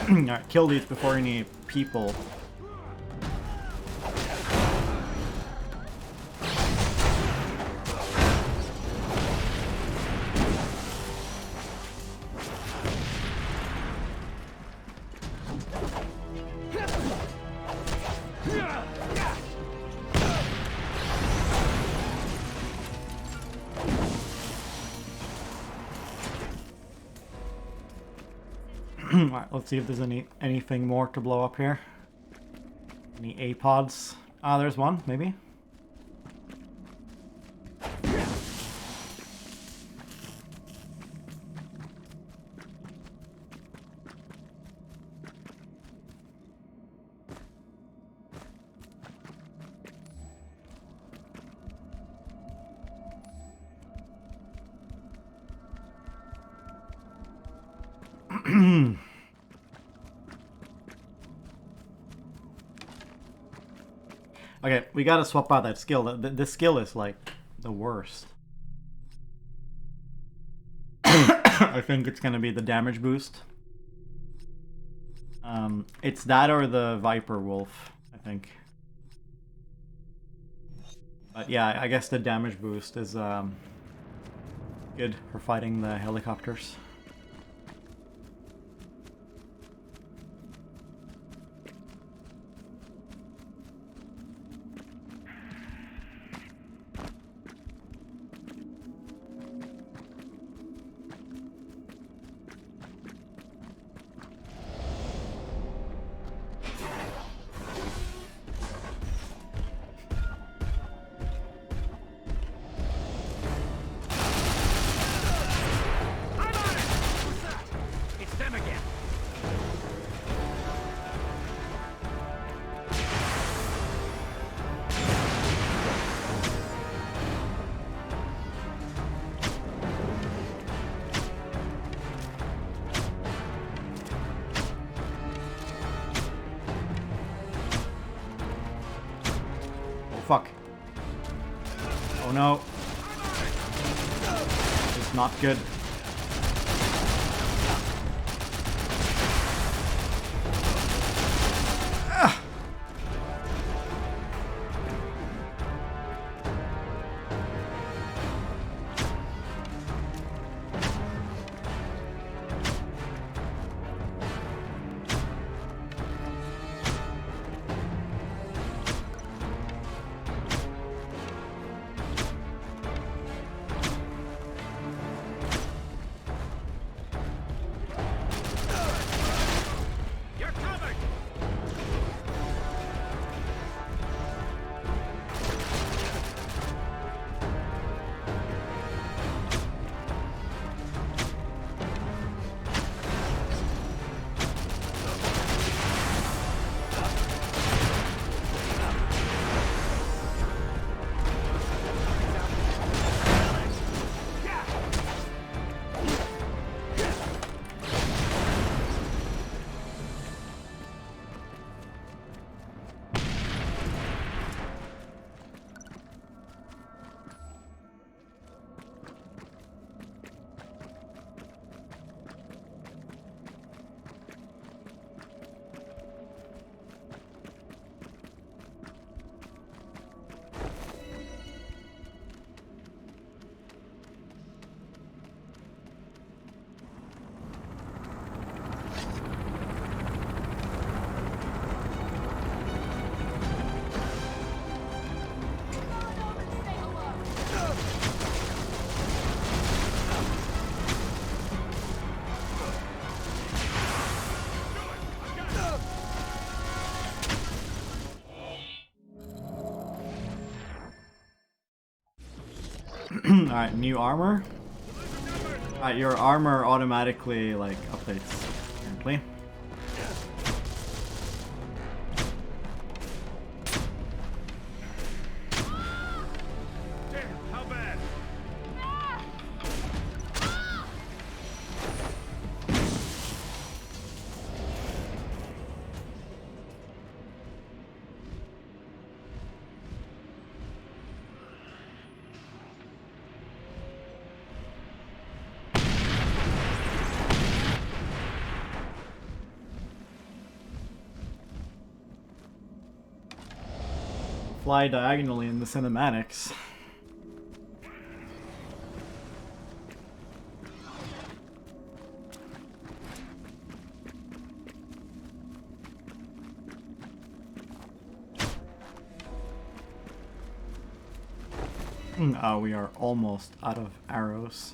Alright, kill these before any people. Alright, let's see if there's anything more to blow up here. Any A-pods? Ah, there's one, maybe. Okay, we gotta swap out that skill. This skill is like the worst. I think it's gonna be the damage boost. It's that or the Viper Wolf, I think. But yeah, I guess the damage boost is good for fighting the helicopters. Fuck. Oh no. There's not good. You're coming! Alright, new armor. Alright, your armor automatically like updates apparently. Damn, how bad? Fly diagonally in the cinematics. Oh, we are almost out of arrows.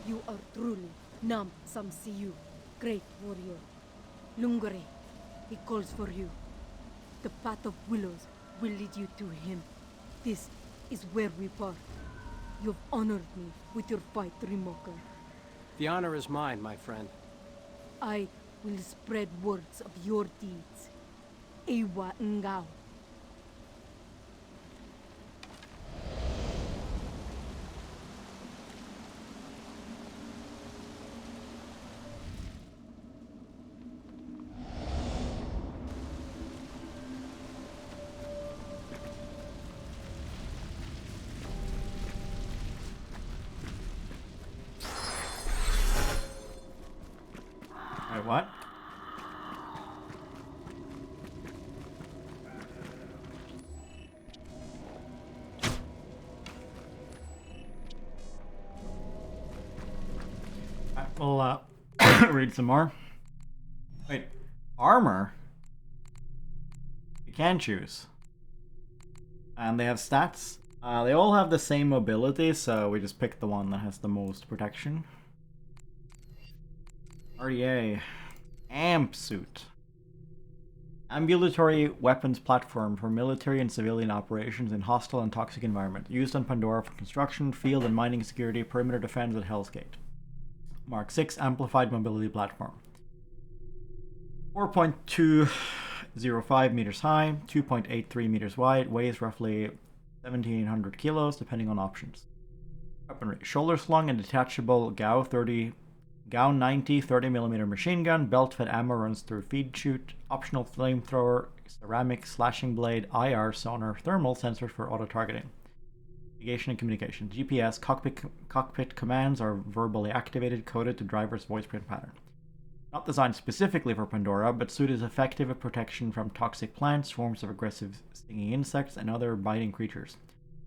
You are truly Nam Samsiyu, great warrior. Lungare, he calls for you. The path of willows will lead you to him. This is where we part. You've honored me with your fight, Rimoka. The honor is mine, my friend. I will spread words of your deeds. Ewa Ngao. Wait, what? We'll read some more. Wait, armor? You can choose. And they have stats. They all have the same mobility, so we just picked the one that has the most protection. RDA. Amp suit. Ambulatory weapons platform for military and civilian operations in hostile and toxic environment. Used on Pandora for construction, field and mining security, perimeter defense at Hell's Gate. Mark 6 amplified mobility platform. 4.205 meters high, 2.83 meters wide, weighs roughly 1,700 kilos depending on options. Weaponry: shoulder slung and detachable Gao 90 30mm machine gun. Belt-fed ammo runs through feed chute. Optional flamethrower, ceramic slashing blade, IR sonar, thermal sensors for auto targeting. Navigation and communication: GPS, cockpit commands are verbally activated, coded to driver's voice print pattern. Not designed specifically for Pandora, but suit is effective at protection from toxic plants, swarms of aggressive stinging insects, and other biting creatures.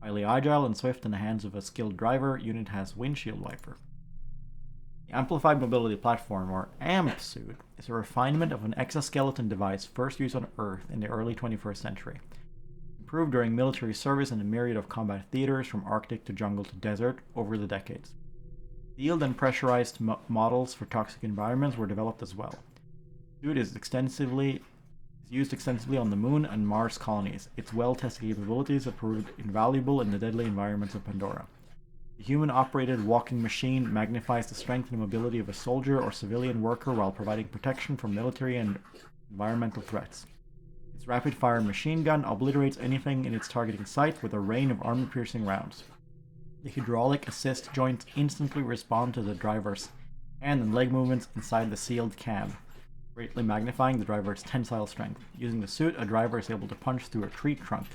Highly agile and swift in the hands of a skilled driver, unit has windshield wiper. The Amplified Mobility Platform, or AMP suit, is a refinement of an exoskeleton device first used on Earth in the early 21st century. Improved during military service in a myriad of combat theaters from Arctic to jungle to desert over the decades. Sealed and pressurized models for toxic environments were developed as well. The suit is used extensively on the Moon and Mars colonies. Its well-tested capabilities have proved invaluable in the deadly environments of Pandora. The human-operated walking machine magnifies the strength and mobility of a soldier or civilian worker while providing protection from military and environmental threats. Its rapid-fire machine gun obliterates anything in its targeting sight with a rain of armor-piercing rounds. The hydraulic assist joints instantly respond to the driver's hand and leg movements inside the sealed cab, greatly magnifying the driver's tensile strength. Using the suit, a driver is able to punch through a tree trunk,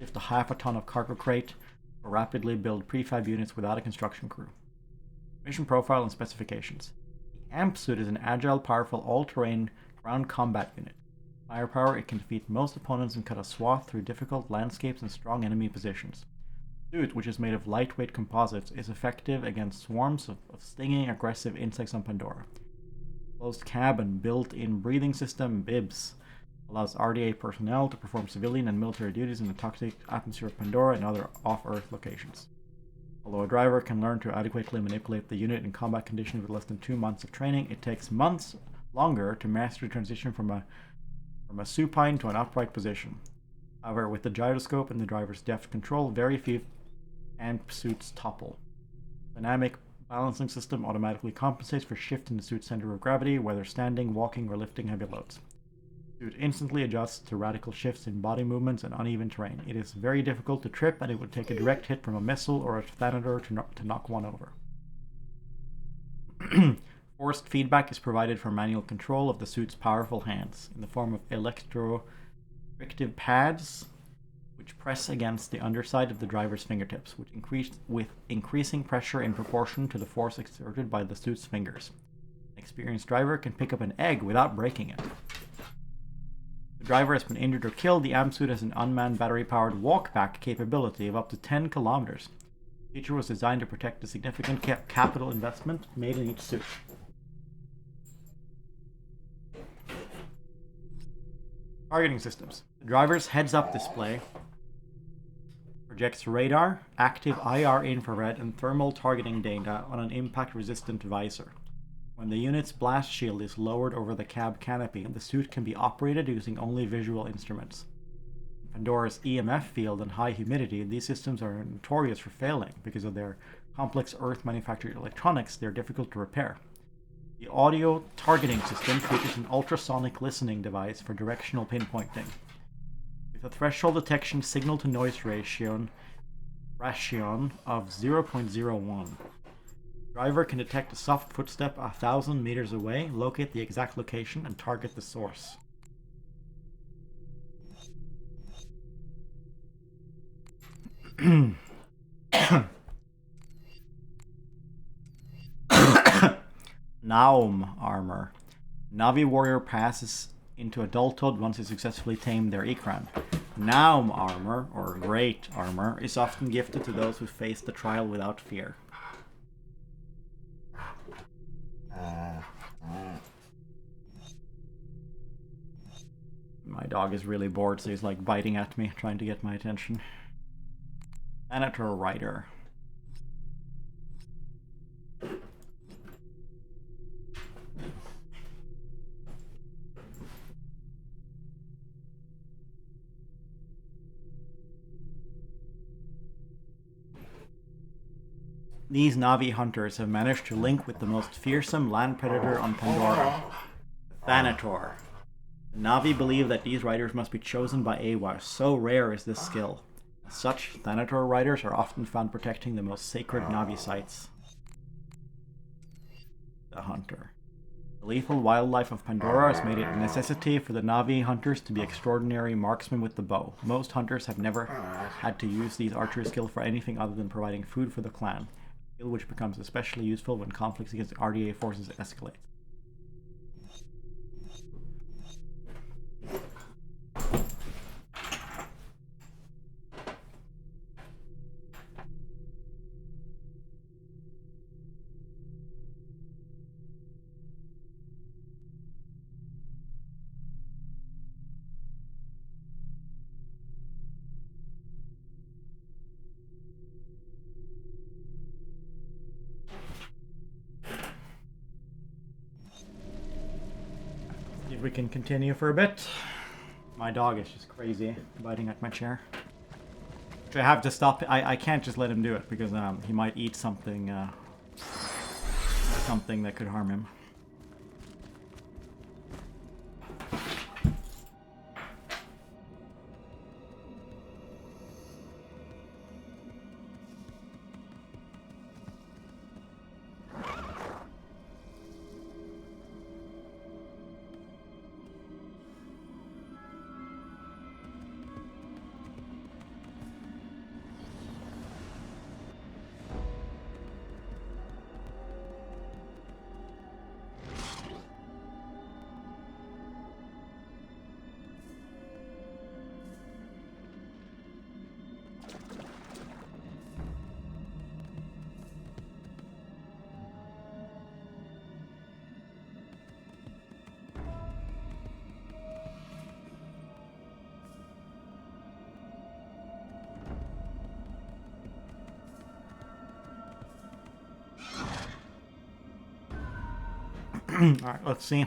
lift a half a ton of cargo crate, or rapidly build prefab units without a construction crew. Mission profile and specifications. The AMP suit is an agile, powerful, all-terrain ground combat unit. Firepower, it can defeat most opponents and cut a swath through difficult landscapes and strong enemy positions. The suit, which is made of lightweight composites, is effective against swarms of stinging, aggressive insects on Pandora. Closed cab and built-in breathing system, BIBS, allows RDA personnel to perform civilian and military duties in the toxic atmosphere of Pandora and other off-Earth locations. Although a driver can learn to adequately manipulate the unit in combat conditions with less than 2 months of training, it takes months longer to master the transition from a supine to an upright position. However, with the gyroscope and the driver's deft control, very few AMP suits topple. Dynamic balancing system automatically compensates for shift in the suit's center of gravity, whether standing, walking, or lifting heavy loads. The suit instantly adjusts to radical shifts in body movements and uneven terrain. It is very difficult to trip, and it would take a direct hit from a missile or a Thanator to knock one over. Forced feedback is provided for manual control of the suit's powerful hands in the form of electro-restrictive pads, which press against the underside of the driver's fingertips, which with increasing pressure in proportion to the force exerted by the suit's fingers. An experienced driver can pick up an egg without breaking it. If the driver has been injured or killed, the AMP suit has an unmanned battery-powered walk-back capability of up to 10 kilometers. The feature was designed to protect the significant capital investment made in each suit. Targeting systems. The driver's heads-up display projects radar, active IR infrared, and thermal targeting data on an impact-resistant visor. When the unit's blast shield is lowered over the cab canopy, the suit can be operated using only visual instruments. In Pandora's EMF field and high humidity, these systems are notorious for failing. Because of their complex Earth-manufactured electronics, they are difficult to repair. The audio targeting system features an ultrasonic listening device for directional pinpointing. With a threshold detection signal-to-noise ratio of 0.01. The driver can detect a soft footstep 1,000 meters away, locate the exact location, and target the source. Naum armor. Navi warrior passes into adulthood once they successfully tame their Ikran. Naum armor, or great armor, is often gifted to those who face the trial without fear. My dog is really bored, so he's like biting at me, trying to get my attention. Senator Rider. These Navi hunters have managed to link with the most fearsome land predator on Pandora, the Thanator. The Navi believe that these riders must be chosen by Awa, so rare is this skill. As such, Thanator riders are often found protecting the most sacred Navi sites. The Hunter. The lethal wildlife of Pandora has made it a necessity for the Navi hunters to be extraordinary marksmen with the bow. Most hunters have never had to use these archery skill for anything other than providing food for the clan, a skill which becomes especially useful when conflicts against RDA forces escalate. If we can continue for a bit. My dog is just crazy, biting at my chair. Which I have to stop. I can't just let him do it because he might eat something something that could harm him. Alright, let's see.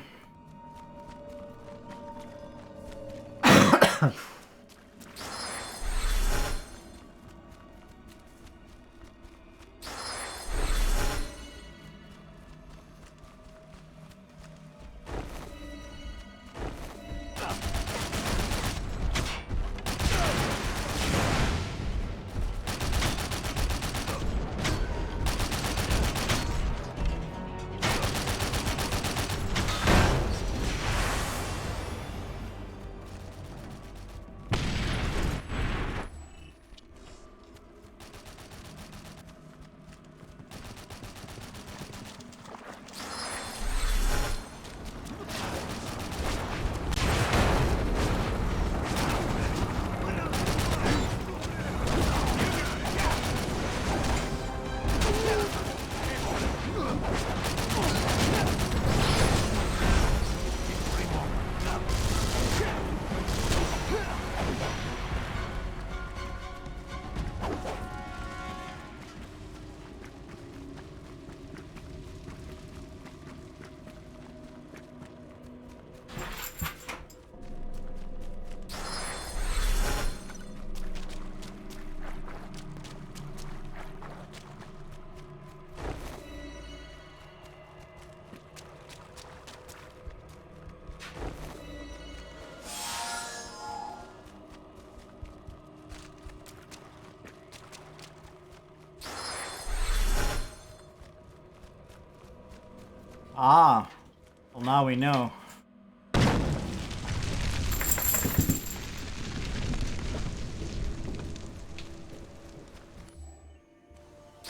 Ah, well now we know.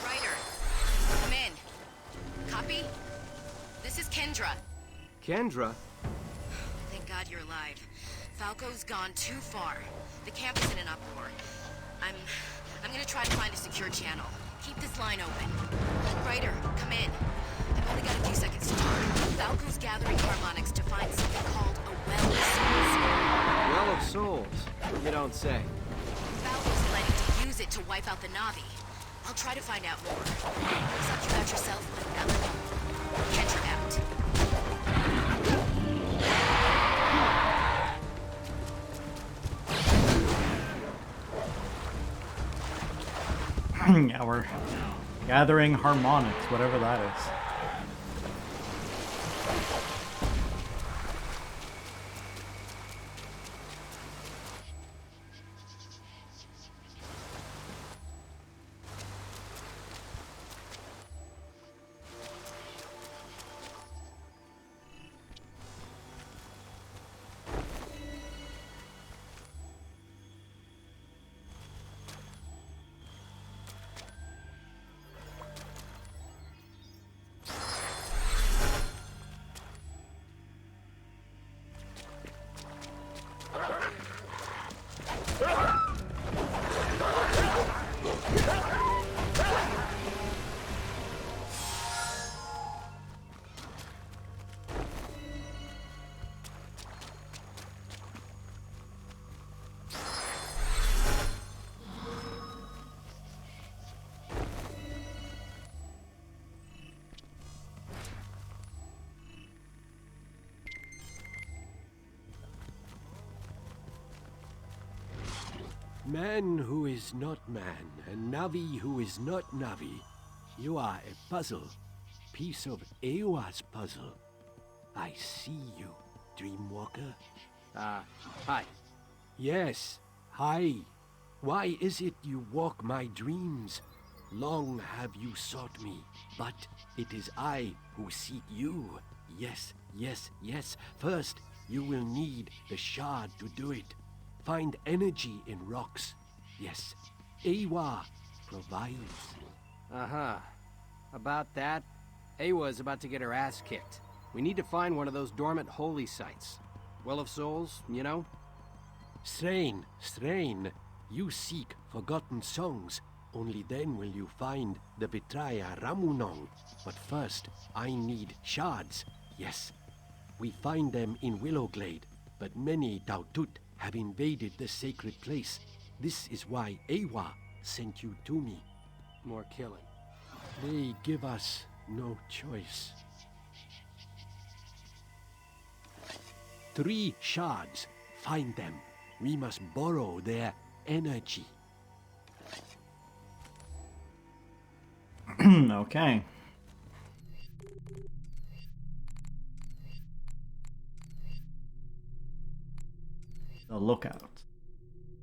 Ryder, come in. Copy? This is Kendra. Kendra? Thank God you're alive. Falco's gone too far. The camp is in an uproar. I'm gonna try to find a secure channel. Keep this line open. Ryder, come in. I've only got a few seconds to talk. Falco's gathering harmonics to find something called a well of souls. Well of souls? You don't say. Falco's planning to use it to wipe out the Navi. I'll try to find out more. Looks like you got yourself another one. Kendra out. Yeah, we're gathering harmonics, whatever that is. Man who is not man, and Navi who is not Navi. You are a puzzle. Piece of Ewa's puzzle. I see you, Dreamwalker. Hi. Yes, hi. Why is it you walk my dreams? Long have you sought me, but it is I who seek you. Yes, yes, yes. First, you will need the shard to do it. Find energy in rocks. Yes, Ewa provides. About that, Awa is about to get her ass kicked. We need to find one of those dormant holy sites. Well of Souls, you know? Strain, you seek forgotten songs. Only then will you find the Vitraya Ramunong. But first, I need shards. Yes, we find them in Willowglade, but many Tautut have invaded the sacred place. This is why Ewa sent you to me. More killing. They give us no choice. 3 shards. Find them. We must borrow their energy. Okay. The lookout.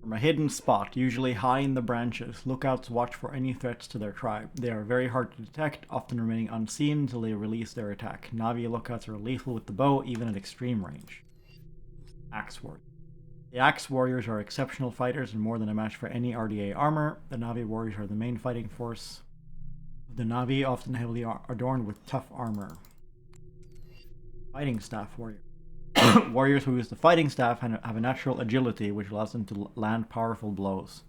From a hidden spot, usually high in the branches, lookouts watch for any threats to their tribe. They are very hard to detect, often remaining unseen until they release their attack. Navi lookouts are lethal with the bow, even at extreme range. Axe Warrior. The Axe Warriors are exceptional fighters and more than a match for any RDA armor. The Navi Warriors are the main fighting force. The Navi often heavily adorned with tough armor. Fighting Staff Warrior. Warriors who use the fighting staff have a natural agility which allows them to land powerful blows.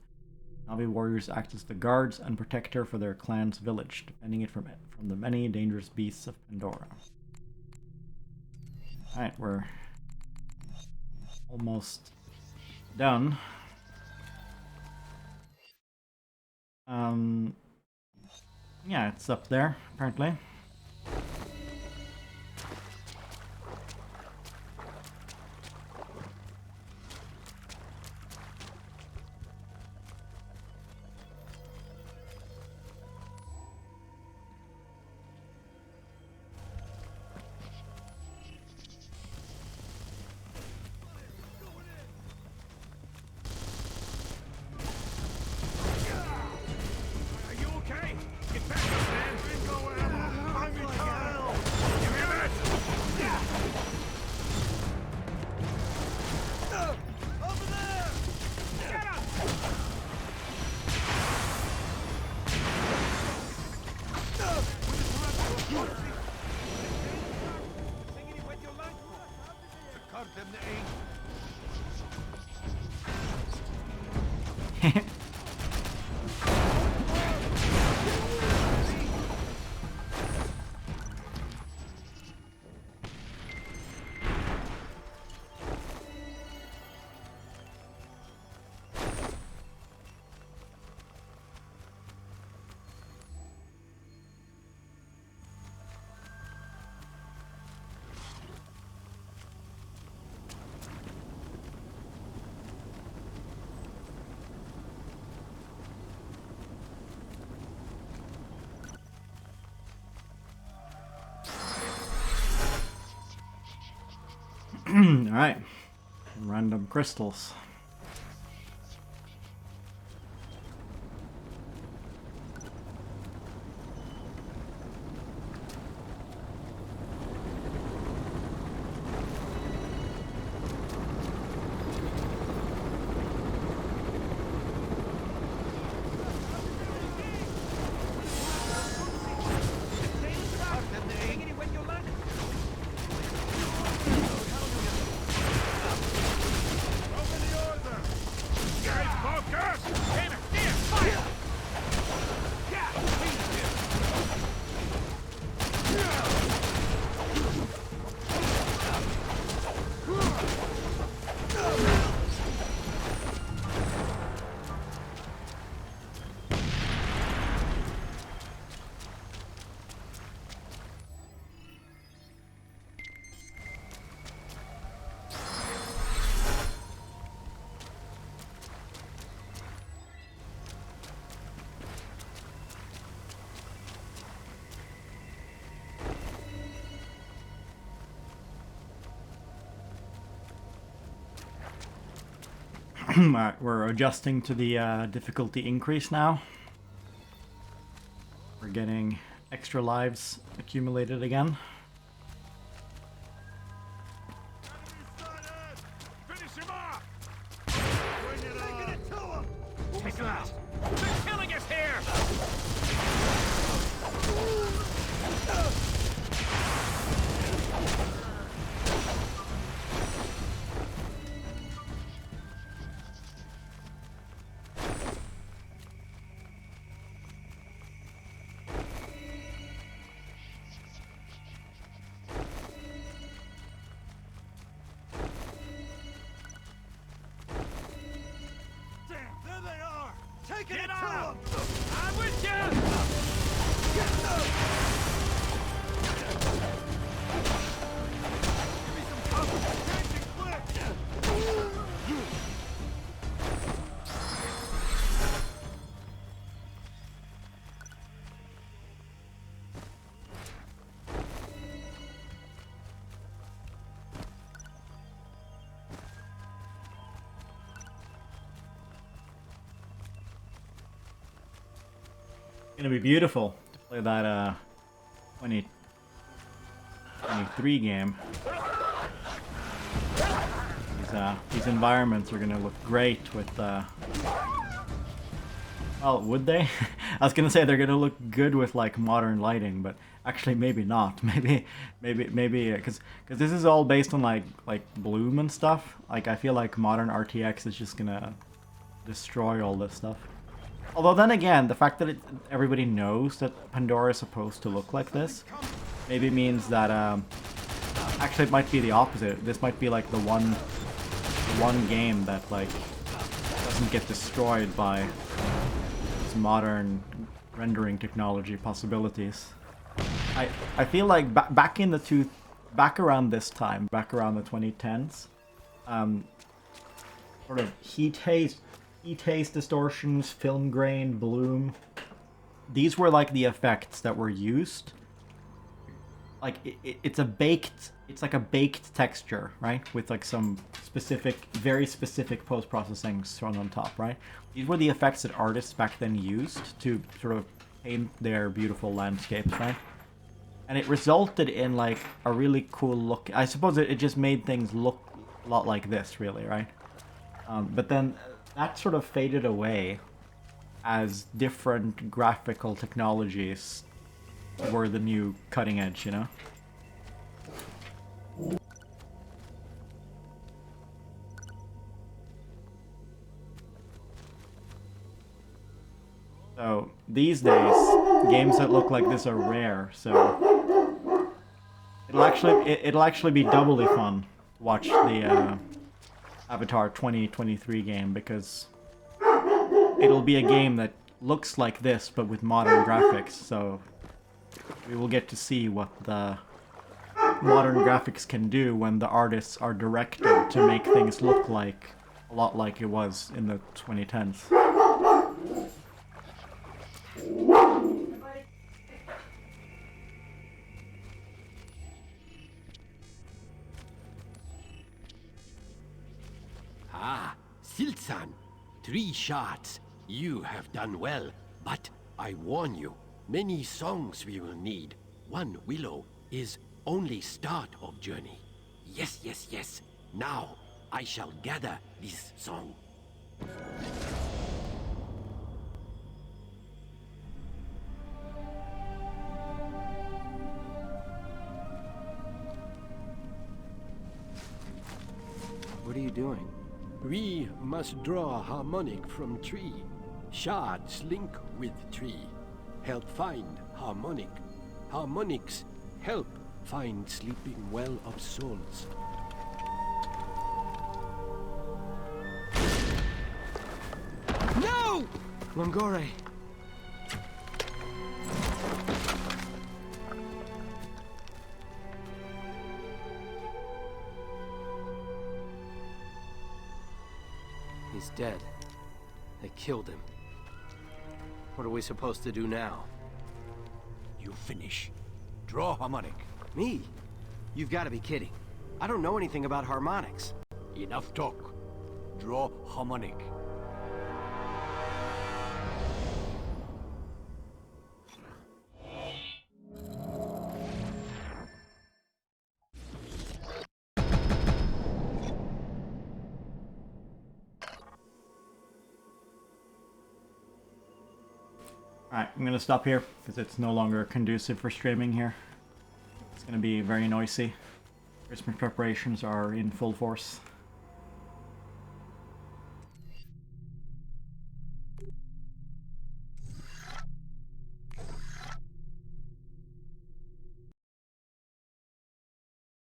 Navi warriors act as the guards and protector for their clan's village, defending it from the many dangerous beasts of Pandora. Alright, we're almost done. Yeah, it's up there, apparently. Alright. Random crystals. Alright, we're adjusting to the difficulty increase now. We're getting extra lives accumulated again. Finish him off! Bring it on! Take that! They're killing us here! Damn, there they are! Taking it to them! I'm with you! Get them! Give me some cover! Changing clip! Gonna be beautiful to play that 2023 game. These environments are gonna look great with well, would they? I was gonna say they're gonna look good with like modern lighting, but actually maybe not. Maybe because this is all based on like bloom and stuff. Like I feel like modern RTX is just gonna destroy all this stuff. Although then again, the fact that everybody knows that Pandora is supposed to look like this, maybe means that actually it might be the opposite. This might be like the one game that like doesn't get destroyed by this modern rendering technology possibilities. I feel like back around this time, back around the 2010s, sort of heat haze distortions, film grain, bloom. These were like the effects that were used. Like it's like a baked texture, right? With like some very specific post-processing thrown on top, right? These were the effects that artists back then used to sort of paint their beautiful landscapes, right? And it resulted in like a really cool look. I suppose it just made things look a lot like this, really, right? But then that sort of faded away as different graphical technologies were the new cutting edge, you know? So these days, games that look like this are rare, so it'll actually be doubly fun to watch the Avatar 2023 game, because it'll be a game that looks like this but with modern graphics, so we will get to see what the modern graphics can do when the artists are directed to make things look like a lot like it was in the 2010s. Ah, Silsan, 3 shots. You have done well, but I warn you, many songs we will need. One willow is only start of journey. Yes, yes, yes. Now I shall gather this song. What are you doing? We must draw harmonic from tree. Shards link with tree. Help find harmonic. Harmonics help find sleeping well of souls. No! Longore! He's dead. They killed him. What are we supposed to do now? You finish. Draw harmonic. Me? You've got to be kidding. I don't know anything about harmonics. Enough talk. Draw harmonic. Alright, I'm gonna stop here because it's no longer conducive for streaming here. It's gonna be very noisy. Christmas preparations are in full force.